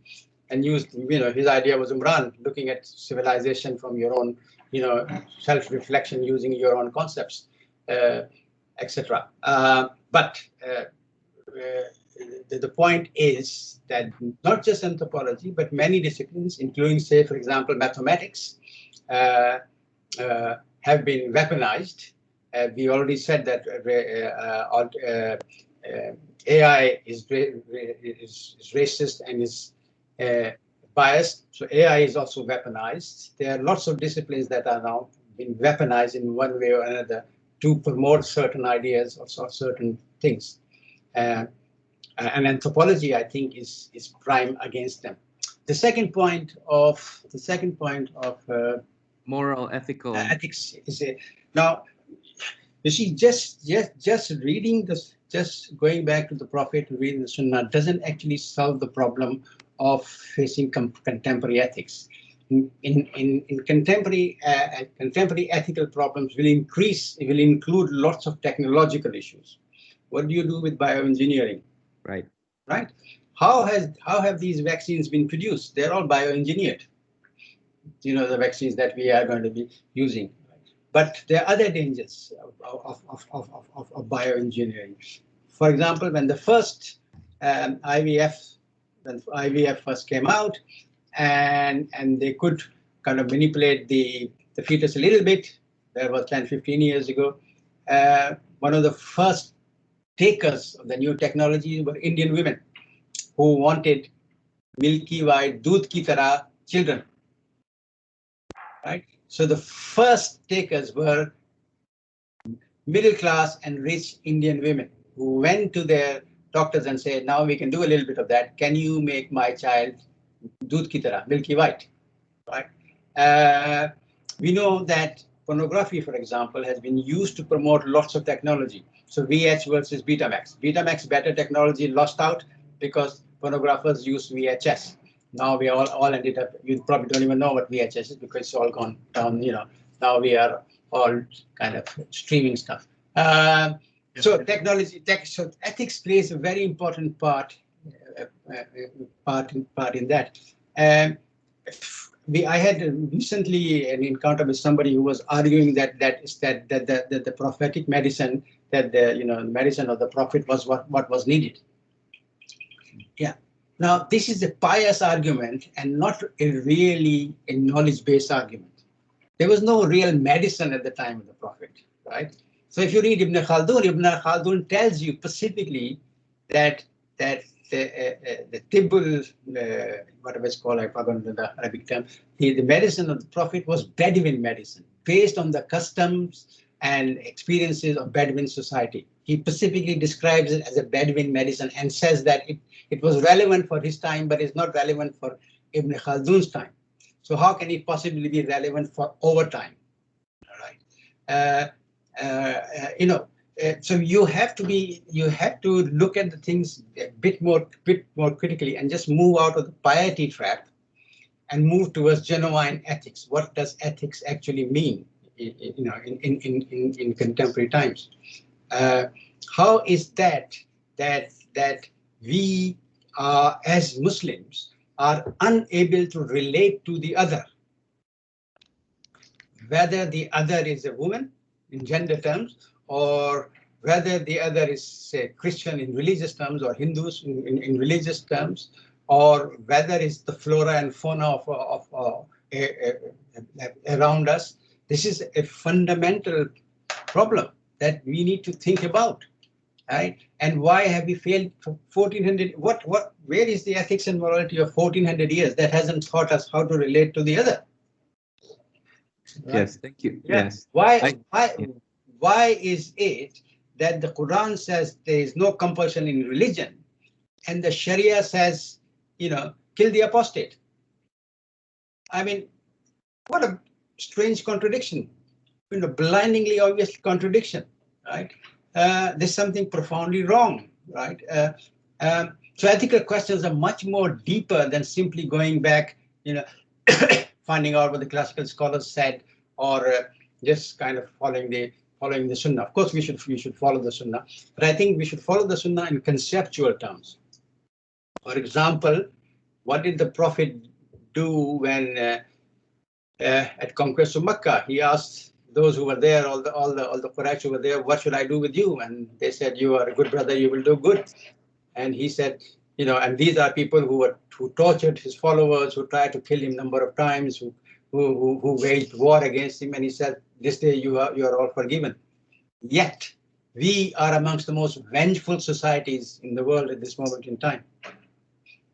and use, his idea was Umran, looking at civilization from your own, self-reflection using your own concepts, etc. But the point is that not just anthropology, but many disciplines, including, say, for example, mathematics, have been weaponized. We already said that AI is racist and is biased. So AI is also weaponized. There are lots of disciplines that are now being weaponized in one way or another to promote certain ideas or certain things. And anthropology, I think, is prime against them. The second point of moral, ethical ethics is now. You see, just reading this, just going back to the Prophet and reading the Sunnah doesn't actually solve the problem of facing contemporary ethics. In contemporary ethical problems will include lots of technological issues. What do you do with bioengineering? Right. Right. How have these vaccines been produced? They're all bioengineered. The vaccines that we are going to be using. But there are other dangers of bioengineering. For example, when the first IVF first came out, and they could kind of manipulate the fetus a little bit, that was 10, 15 years ago. One of the first takers of the new technology were Indian women who wanted milky white, doodh ki tarah children. Right? So the first takers were middle class and rich Indian women who went to their doctors and said, now we can do a little bit of that. Can you make my child doodh ki tarah, milky white? Right? We know that pornography, for example, has been used to promote lots of technology. So VH versus Betamax. Betamax, better technology, lost out because phonographers used VHS. Now we all ended up, you probably don't even know what VHS is because it's all gone down, now we are all kind of streaming stuff. So so ethics plays a very important part in that. I had recently an encounter with somebody who was arguing that the prophetic medicine, that the medicine of the prophet was what was needed. Yeah. Now this is a pious argument and not really a knowledge-based argument. There was no real medicine at the time of the prophet, right? So if you read Ibn Khaldun tells you specifically that the tibbul, whatever it's called, I forgot the Arabic term, the medicine of the prophet was Bedouin medicine, based on the customs and experiences of Bedouin society. He specifically describes it as a Bedouin medicine and says that it was relevant for his time, but it's not relevant for Ibn Khaldun's time. So how can it possibly be relevant for our time? All right. So you have to look at the things a bit more critically and just move out of the piety trap and move towards genuine ethics. What does ethics actually mean, in contemporary times? How is that we are, as Muslims, are unable to relate to the other, whether the other is a woman in gender terms, or whether the other is, say, Christian in religious terms, or Hindus in religious terms, or whether it's the flora and fauna around us. This is a fundamental problem that we need to think about, right? And why have we failed for 1400? Where is the ethics and morality of 1400 years that hasn't taught us how to relate to the other? Right? Yes, thank you. Yeah. Yes. Why is it that the Quran says there is no compulsion in religion, and the Sharia says, kill the apostate? I mean, what a strange contradiction, blindingly obvious contradiction, right? There's something profoundly wrong, right? So ethical questions are much more deeper than simply going back, finding out what the classical scholars said, or just kind of following the Sunnah. Of course, we should follow the Sunnah, but I think we should follow the Sunnah in conceptual terms. For example, what did the Prophet do when at conquest of Mecca? He asked those who were there, all the Quraysh who were there, what should I do with you? And they said, you are a good brother, you will do good. And he said, and these are people who tortured his followers, who tried to kill him a number of times, who waged war against him. And he said, this day you are all forgiven. Yet we are amongst the most vengeful societies in the world at this moment in time.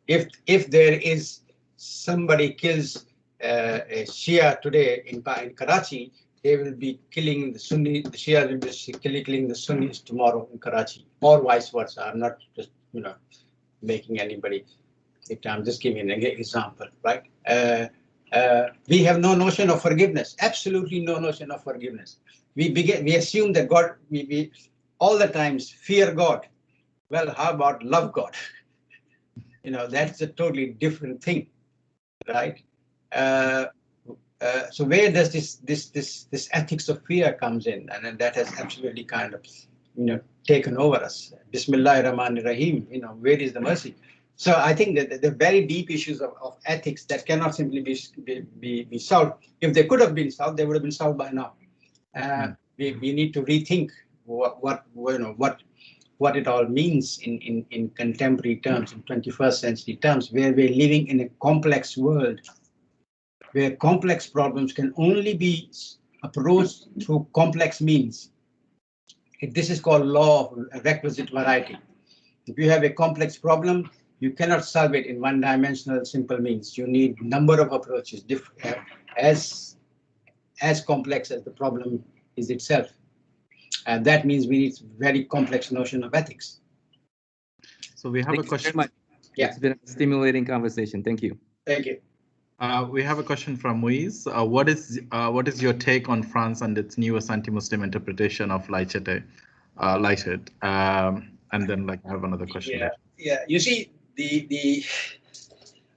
If there is somebody kills a Shia today in Karachi, they will be killing the Sunni. The Shia will be killing the Sunnis tomorrow in Karachi, or vice versa. I'm not just making anybody. I'm just giving an example, right? We have no notion of forgiveness. Absolutely no notion of forgiveness. We assume that God. We all the times fear God. Well, how about love God? That's a totally different thing, right? So where does this ethics of fear comes in, and that has absolutely kind of taken over us. Bismillahir Rahmanir Rahim. Where is the mercy? So I think that the very deep issues of ethics that cannot simply be solved. If they could have been solved, they would have been solved by now. We need to rethink what it all means in contemporary terms, in 21st century terms, where we're living in a complex world, where complex problems can only be approached through complex means. This is called law of requisite variety. If you have a complex problem, you cannot solve it in one-dimensional simple means. You need a number of approaches, as complex as the problem is itself. And that means we need a very complex notion of ethics. So we have a question. Yeah. It's been a stimulating conversation. Thank you. Thank you. We have a question from Moise. What is your take on France and its newest anti-Muslim interpretation of lighted? And then I have another question. Yeah. You see,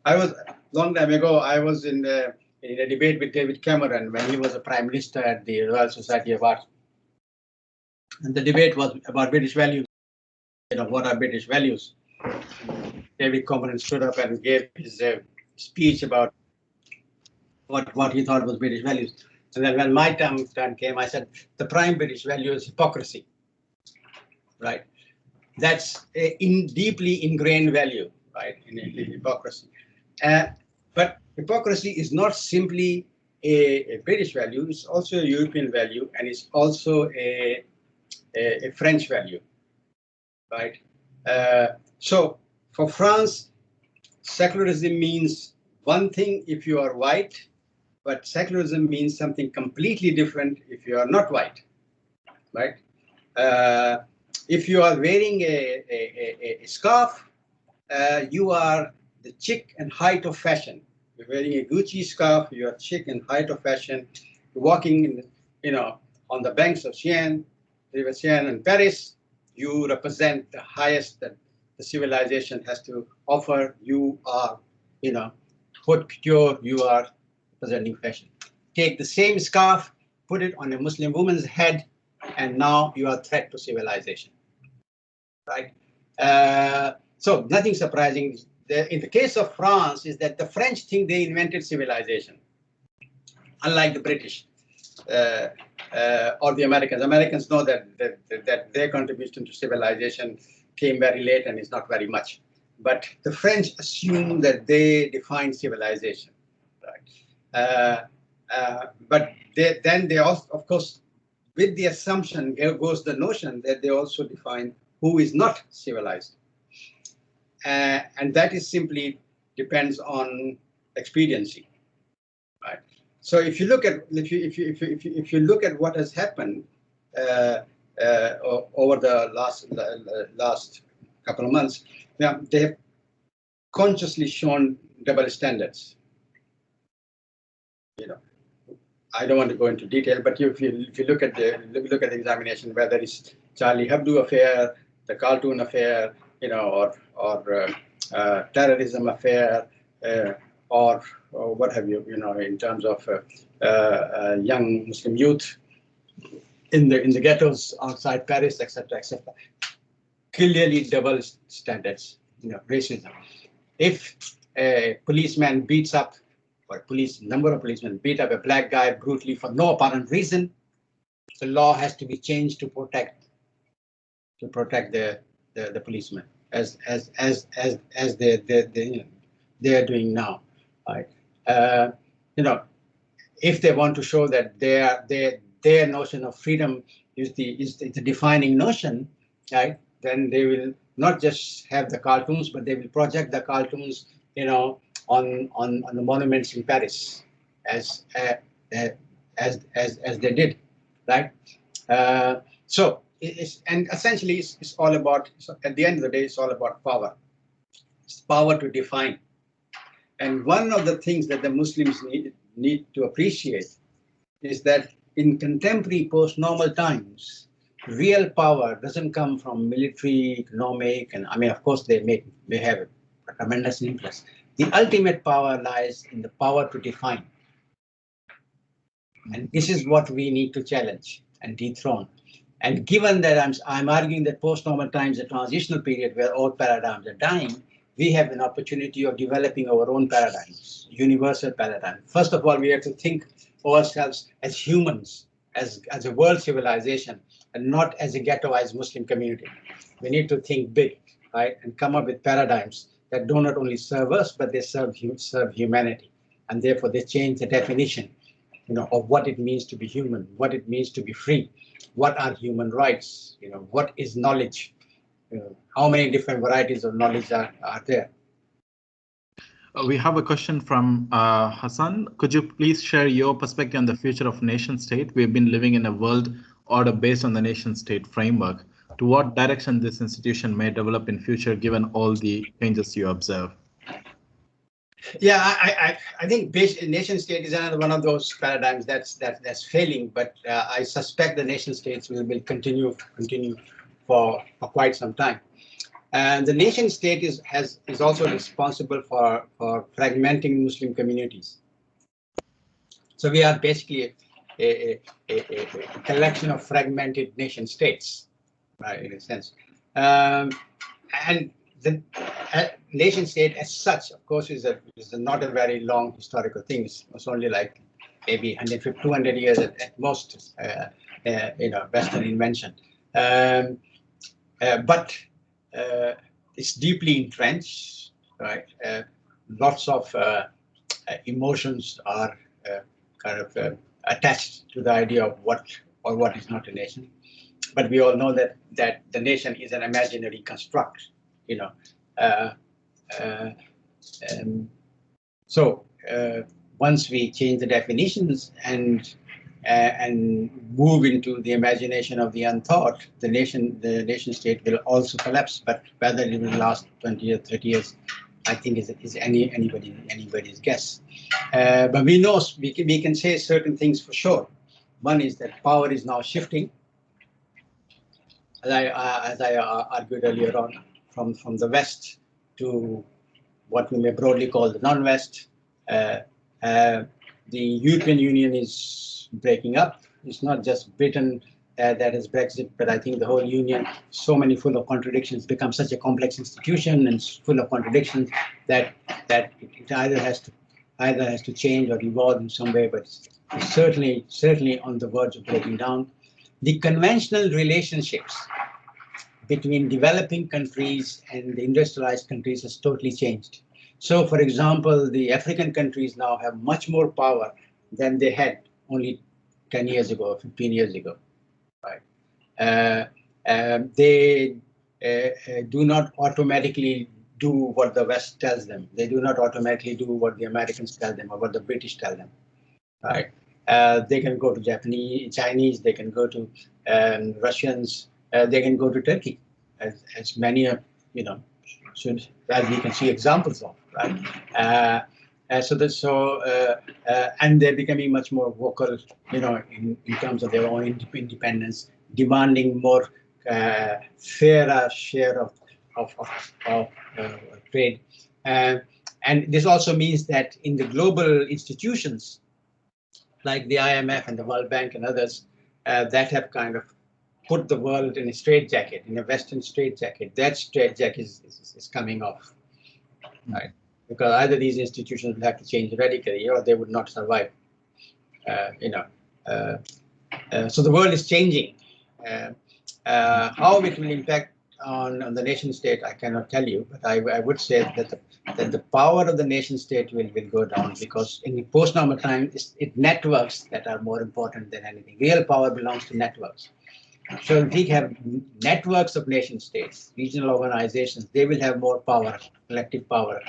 I was long time ago. I was in a debate with David Cameron when he was a prime minister at the Royal Society of Arts, and the debate was about British values. What are British values? David Cameron stood up and gave his speech about what he thought was British values. And then when my turn came, I said the prime British value is hypocrisy. Right? That's a deeply ingrained value, right? In hypocrisy. But hypocrisy is not simply a British value; it's also a European value, and it's also a French value, right? So for France, secularism means one thing if you are white, but secularism means something completely different if you are not white, right? If you are wearing a scarf, you are the chic and height of fashion. You're wearing a Gucci scarf, you are chic and height of fashion. You're walking, on the banks of River Seine in Paris. You represent the highest that the civilization has to offer. You are, haute couture. You are representing fashion. Take the same scarf, put it on a Muslim woman's head, and now you are a threat to civilization, right? So nothing surprising. In the case of France, is that the French think they invented civilization, unlike the British or the Americans. Americans know that their contribution to civilization came very late and is not very much. But the French assume that they defined civilization, right? But they also, of course, with the assumption goes the notion that they also define who is not civilized. And that is simply depends on expediency, right? So if you look at if you look at what has happened over the last couple of months, now they have consciously shown double standards. I don't want to go into detail, but if you look at the examination, whether it's Charlie Hebdo affair, the cartoon affair, or terrorism affair, or what have you, in terms of young Muslim youth in the ghettos outside Paris, etc., etc. Clearly double standards, racism. If a policeman beats up, or number of policemen beat up a black guy brutally for no apparent reason, the law has to be changed to protect the policeman, as they're doing now, right? If they want to show that their notion of freedom is the defining notion, right? Then they will not just have the cartoons, but they will project the cartoons, on the monuments in Paris, as they did, right? So essentially it's all about, at the end of the day, it's all about power. It's power to define. And one of the things that the Muslims need to appreciate is that in contemporary post-normal times, real power doesn't come from military, economic, and of course they have a tremendous influence. The ultimate power lies in the power to define. And this is what we need to challenge and dethrone. And given that I'm arguing that post-normal times, a transitional period where all paradigms are dying, we have an opportunity of developing our own paradigms, universal paradigm. First of all, we have to think of ourselves as humans, as a world civilization, and not as a ghettoized Muslim community. We need to think big, right, and come up with paradigms that do not only serve us, but they serve humanity. And therefore, they change the definition, of what it means to be human, what it means to be free, what are human rights, what is knowledge, how many different varieties of knowledge are there. We have a question from Hassan. Could you please share your perspective on the future of nation state? We've been living in a world order based on the nation state framework. To what direction this institution may develop in future, given all the changes you observe? Yeah, I think nation state is another one of those paradigms that's failing. But I suspect the nation states will continue for quite some time. And the nation state is also responsible for fragmenting Muslim communities. So we are basically a collection of fragmented nation states, right, in a sense. And the nation state as such, of course, is not a very long historical thing. It's only like maybe 150, 200 years at most, Western invention. But it's deeply entrenched, right? Lots of emotions are kind of attached to the idea of what is not a nation. But we all know that the nation is an imaginary construct, So once we change the definitions and move into the imagination of the unthought, the nation state will also collapse. But whether it will last 20 or 30 years, I think is anybody's guess. But we know we can say certain things for sure. One is that power is now shifting, as I argued earlier on, from the West to what we may broadly call the non-West. The European Union is breaking up. It's not just Britain that is Brexit, but I think the whole Union, so many full of contradictions, become such a complex institution and full of contradictions that it either has to change or evolve in some way, but it's certainly on the verge of breaking down. The conventional relationships between developing countries and the industrialized countries has totally changed. So, for example, the African countries now have much more power than they had only 10 years ago or 15 years ago. Right? They do not automatically do what the West tells them. They do not automatically do what the Americans tell them or what the British tell them. Right? They can go to Chinese, they can go to Russians, they can go to Turkey, as many of, as we can see examples of, right? And they're becoming much more vocal, in terms of their own independence, demanding more fairer share of trade. And this also means that in the global institutions, like the IMF and the World Bank and others, that have kind of put the world in a straitjacket, in a Western straitjacket. That straitjacket is coming off, right? Because either these institutions will have to change radically, or they would not survive. So the world is changing. How it will impact on the nation state, I cannot tell you, but I would say that the power of the nation state will go down, because in the post-normal time, it's networks that are more important than anything. Real power belongs to networks. So if we have networks of nation states, regional organizations, they will have more power, collective power,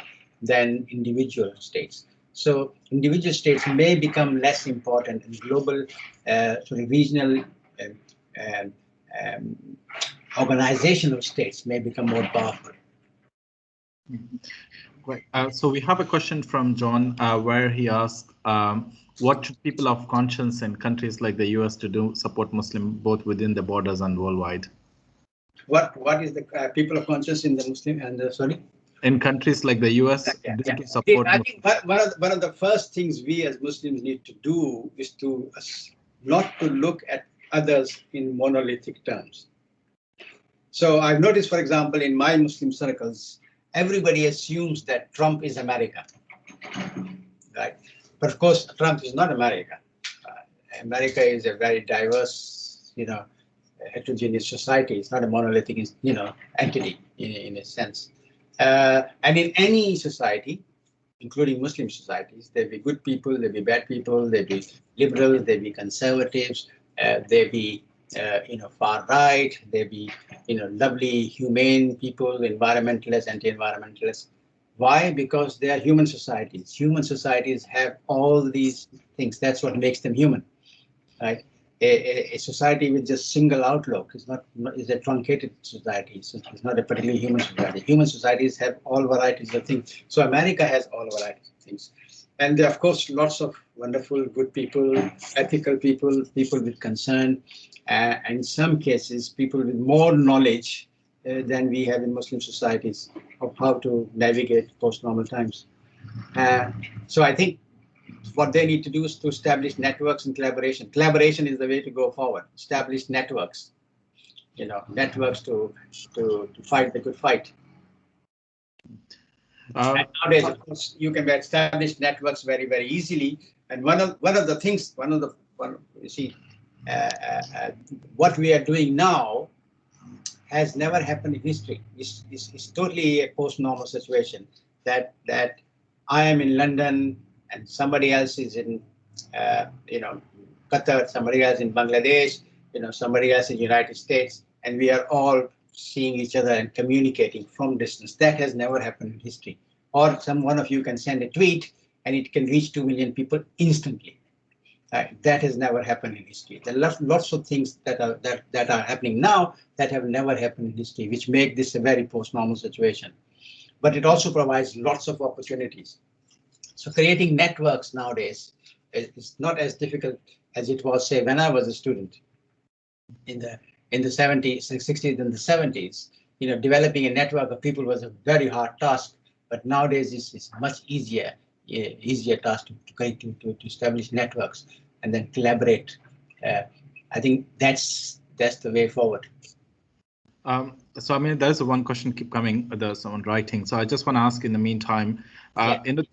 than individual states. So individual states may become less important, and global, regional organization of states may become more powerful. Great. So we have a question from John where he asks, what should people of conscience in countries like the US to do support Muslim both within the borders and worldwide? What is the people of conscience in the Muslim and sorry? In countries like the US, to support. I think one of the first things we as Muslims need to do is to not to look at others in monolithic terms. So I've noticed, for example, in my Muslim circles, everybody assumes that Trump is America, right? But of course, Trump is not America. America is a very diverse, heterogeneous society. It's not a monolithic, entity in a sense. And in any society, including Muslim societies, there'll be good people, there'll be bad people, there'll be liberals, there'll be conservatives, there'll be far right, there'll be lovely, humane people, environmentalists, anti-environmentalists. Why? Because they are human societies. Human societies have all these things. That's what makes them human, right? A society with just single outlook is a truncated society. So it's not a particularly human society. Human societies have all varieties of things. So America has all varieties of things. And there are, of course, lots of wonderful, good people, ethical people, people with concern, and in some cases, people with more knowledge than we have in Muslim societies of how to navigate post-normal times. So I think what they need to do is to establish networks and collaboration. Collaboration is the way to go forward. Establish networks, networks to fight the good fight. And nowadays, of course, you can establish networks very, very easily. And one of the things, you see, what we are doing now has never happened in history. It's totally a post-normal situation. That I am in London and somebody else is in, Qatar, somebody else in Bangladesh, somebody else in the United States, and we are all seeing each other and communicating from distance. That has never happened in history. Or one of you can send a tweet and it can reach 2 million people instantly. That has never happened in history. There are lots of things that are happening now that have never happened in history, which make this a very post-normal situation. But it also provides lots of opportunities. So creating networks nowadays is not as difficult as it was, say, when I was a student in the 70s, 60s, and the 70s. Developing a network of people was a very hard task, but nowadays it's much easier task to establish networks and then collaborate. I think that's the way forward. So I mean, there's one question keep coming. There's someone writing. So I just want to ask in the meantime,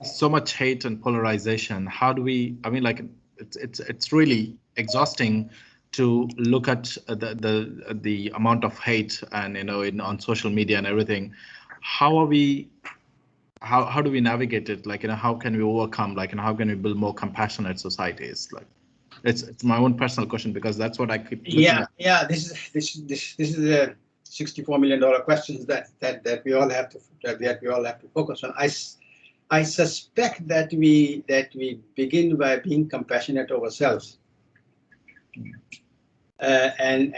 so much hate and polarization. How do we? I mean, like it's really exhausting to look at the amount of hate and on social media and everything. How are we? How do we navigate it? Like how can we overcome? Like how can we build more compassionate societies? Like it's my own personal question because that's what I keep looking at. Yeah. This is a $64 million questions that we all have to focus on. I suspect that we begin by being compassionate ourselves. And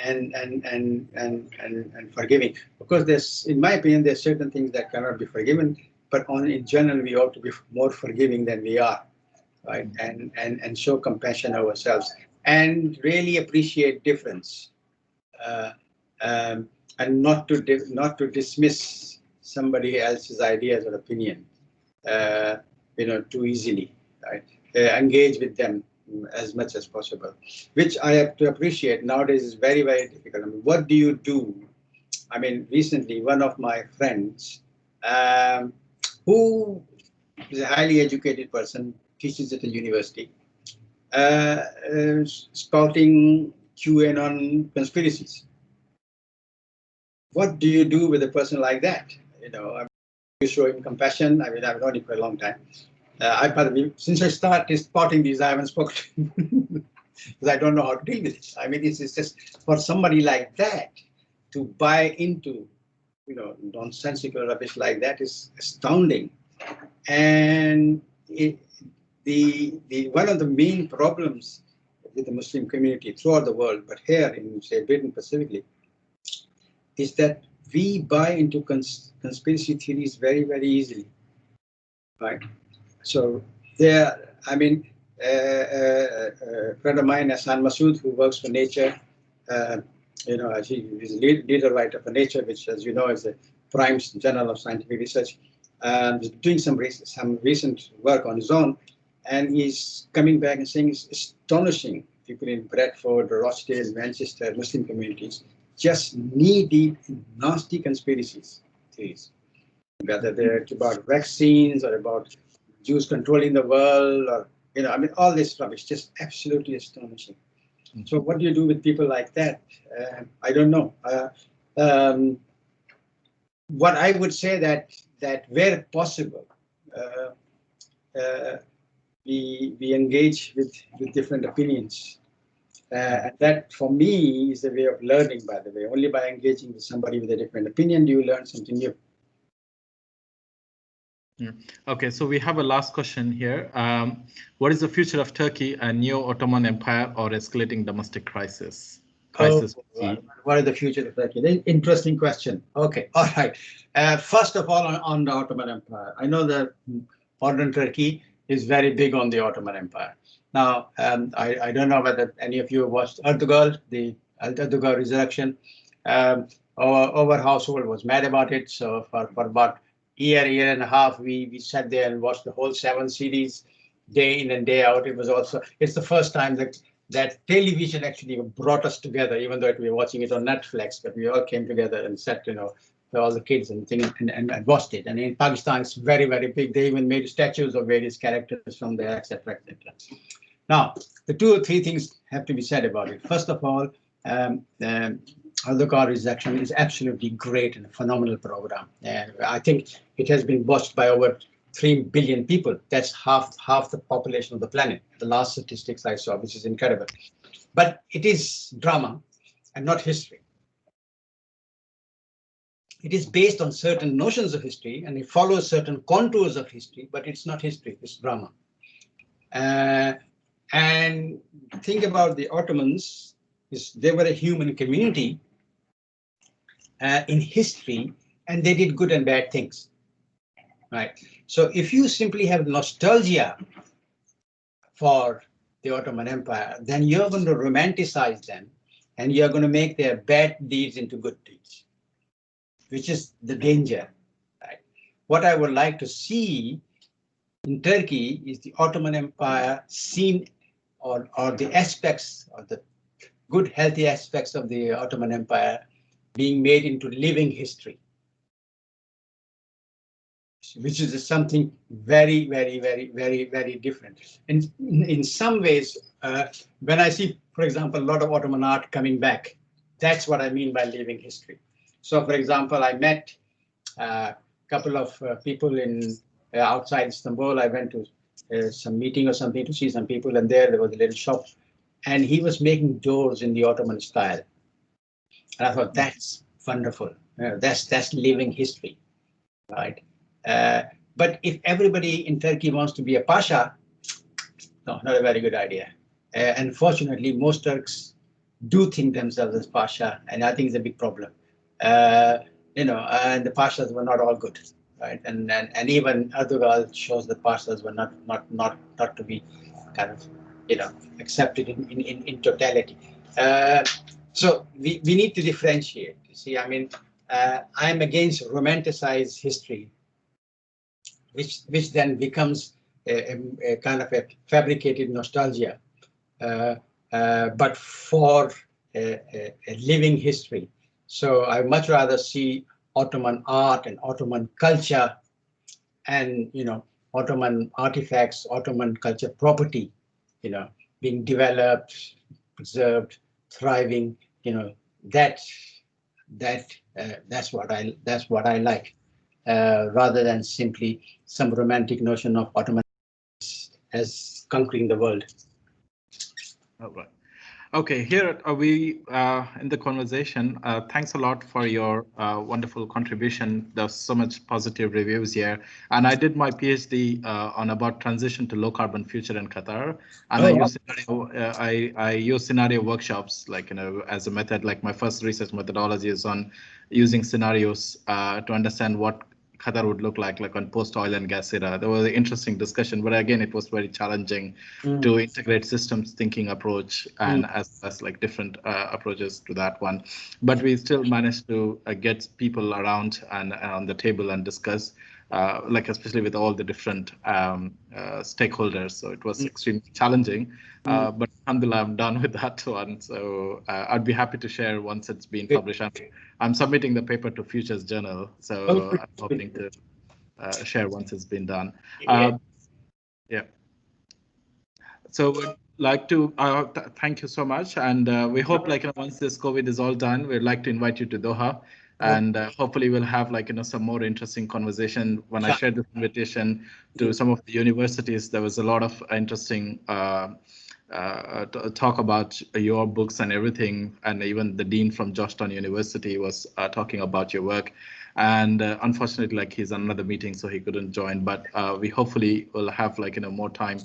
forgiving. Of course, in my opinion, there's certain things that cannot be forgiven, but in general, we ought to be more forgiving than we are, right? And show compassion ourselves and really appreciate difference, and not to dismiss somebody else's ideas or opinion, too easily, right? Engage with them as much as possible, which I have to appreciate nowadays is very, very difficult. I mean, what do you do? I mean, recently, one of my friends, who is a highly educated person, teaches at a university, spouting QAnon conspiracies. What do you do with a person like that? You show him compassion. I mean, I've known him for a long time. Since I started spotting these, I haven't spoken to him because I don't know how to deal with it. I mean, it's just for somebody like that to buy into, nonsensical rubbish like that is astounding. And one of the main problems with the Muslim community throughout the world, but here in, say, Britain specifically, is that we buy into conspiracy theories very, very easily, right? So a friend of mine, Hassan Masood, who works for Nature, he's a leader writer for Nature, which, as you know, is a prime journal of scientific research. He's doing some recent work on his own, and he's coming back and saying it's astonishing. People in Bradford, Rochdale, Manchester, Muslim communities just knee-deep in nasty conspiracies theories, whether they're about vaccines or about Jews controlling the world, or all this rubbish, just absolutely astonishing. So what do you do with people like that? I don't know. What I would say that where possible, we engage with different opinions. That for me is a way of learning, by the way. Only by engaging with somebody with a different opinion do you learn something new. Yeah. Okay, so we have a last question here. What is the future of Turkey, a neo-Ottoman Empire or escalating domestic crisis? What is the future of Turkey? Interesting question. Okay, all right. First of all, on the Ottoman Empire, I know that modern Turkey is very big on the Ottoman Empire. Now, I don't know whether any of you watched Ertugrul, the Ertugrul resurrection. our household was mad about it. So for about year and a half, we sat there and watched the whole 7 series day in and day out. It's the first time that television actually brought us together, even though we were watching it on Netflix, but we all came together and sat, all the kids and things and watched it. And in Pakistan, it's very, very big. They even made statues of various characters from there, etc., etc. Now, the 2 or 3 things have to be said about it. First of all, Al-Dhukar Rejection is absolutely great and a phenomenal program. And I think it has been watched by over 3 billion people. That's half the population of the planet. The last statistics I saw, which is incredible. But it is drama and not history. It is based on certain notions of history and it follows certain contours of history, but it's not history, it's drama. And think about the Ottomans, they were a human community in history, and they did good and bad things, right? So if you simply have nostalgia for the Ottoman Empire, then you're going to romanticize them, and you're going to make their bad deeds into good deeds, which is the danger, right? What I would like to see in Turkey is the Ottoman Empire seen, or the aspects, or the good, healthy aspects of the Ottoman Empire being made into living history, which is something very, very, very, very, very different. And in some ways, when I see, for example, a lot of Ottoman art coming back, that's what I mean by living history. So, for example, I met a couple of people in outside Istanbul. I went to some meeting or something to see some people, and there was a little shop, and he was making doors in the Ottoman style. And I thought, that's wonderful. That's living history, right? But if everybody in Turkey wants to be a pasha, no, not a very good idea. Unfortunately, most Turks do think themselves as pasha, and I think it's a big problem. And the pashas were not all good, right? And even Erdogan shows that pashas were not to be kind of accepted in totality. So we need to differentiate. You see, I mean, I'm against romanticized history, which then becomes a kind of a fabricated nostalgia, but for a living history. So I much rather see Ottoman art and Ottoman culture and Ottoman artifacts, Ottoman culture property, being developed, preserved, thriving. That's what I like, rather than simply some romantic notion of Ottoman as conquering the world. All right. Okay, here are we in the conversation. Thanks a lot for your wonderful contribution. There's so much positive reviews here. And I did my PhD on about transition to low carbon future in Qatar. And I use scenario workshops, like, as a method. Like my first research methodology is on using scenarios to understand what Qatar would look like on post-oil and gas era. There was an interesting discussion, but again, it was very challenging to integrate systems thinking approach and as like different approaches to that one. But we still managed to get people around and on the table and discuss, especially with all the different stakeholders. So it was extremely challenging, but alhamdulillah, I'm done with that one. So I'd be happy to share once it's been published. I'm submitting the paper to Futures Journal, so I'm hoping to share once it's been done. Yeah. So we'd like to thank you so much, and we hope once this COVID is all done, we'd like to invite you to Doha, and hopefully we'll have some more interesting conversation. When I shared this invitation to some of the universities, there was a lot of interesting talk about your books and everything, and even the dean from Georgetown University was talking about your work. And unfortunately, he's on another meeting, so he couldn't join. But we hopefully will have more time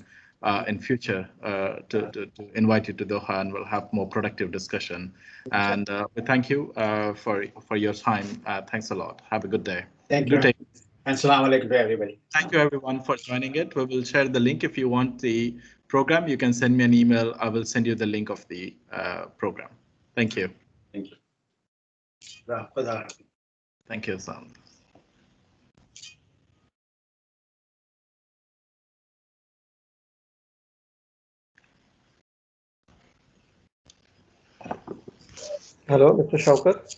in future to invite you to Doha, and we'll have more productive discussion. And we thank you for your time. Thanks a lot. Have a good day. Thank you. And Assalamu alaikum to everybody. Thank you everyone for joining it. We will share the link. If you want the program, you can send me an email. I will send you the link of the program. Thank you. Thank you. Thank you, Sam. Hello, Mr. Shaukat.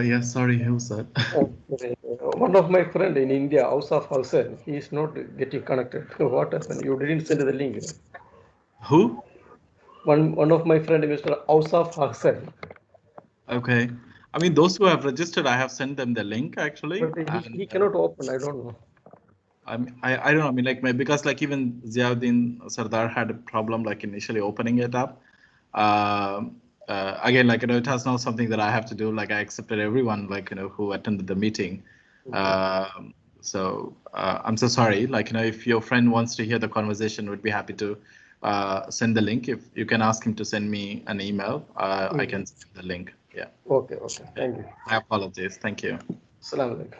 Yes, sorry, who's that? One of my friend in India, Ausaf Hussain, he is not getting connected. What happened? You didn't send the link. Who? One of my friend, Mr. Ausaf Hussain. Okay. I mean, those who have registered, I have sent them the link actually. But he cannot open. I don't know. I don't know. I mean, like because like even Ziauddin Sardar had a problem like initially opening it up. Again, like it has not something that I have to do. Like I accepted everyone like who attended the meeting. So I'm so sorry. Like if your friend wants to hear the conversation, would be happy to send the link. If you can ask him to send me an email, I can send the link. Yeah. Okay. Thank you. I apologize. Thank you. Assalamu alaikum.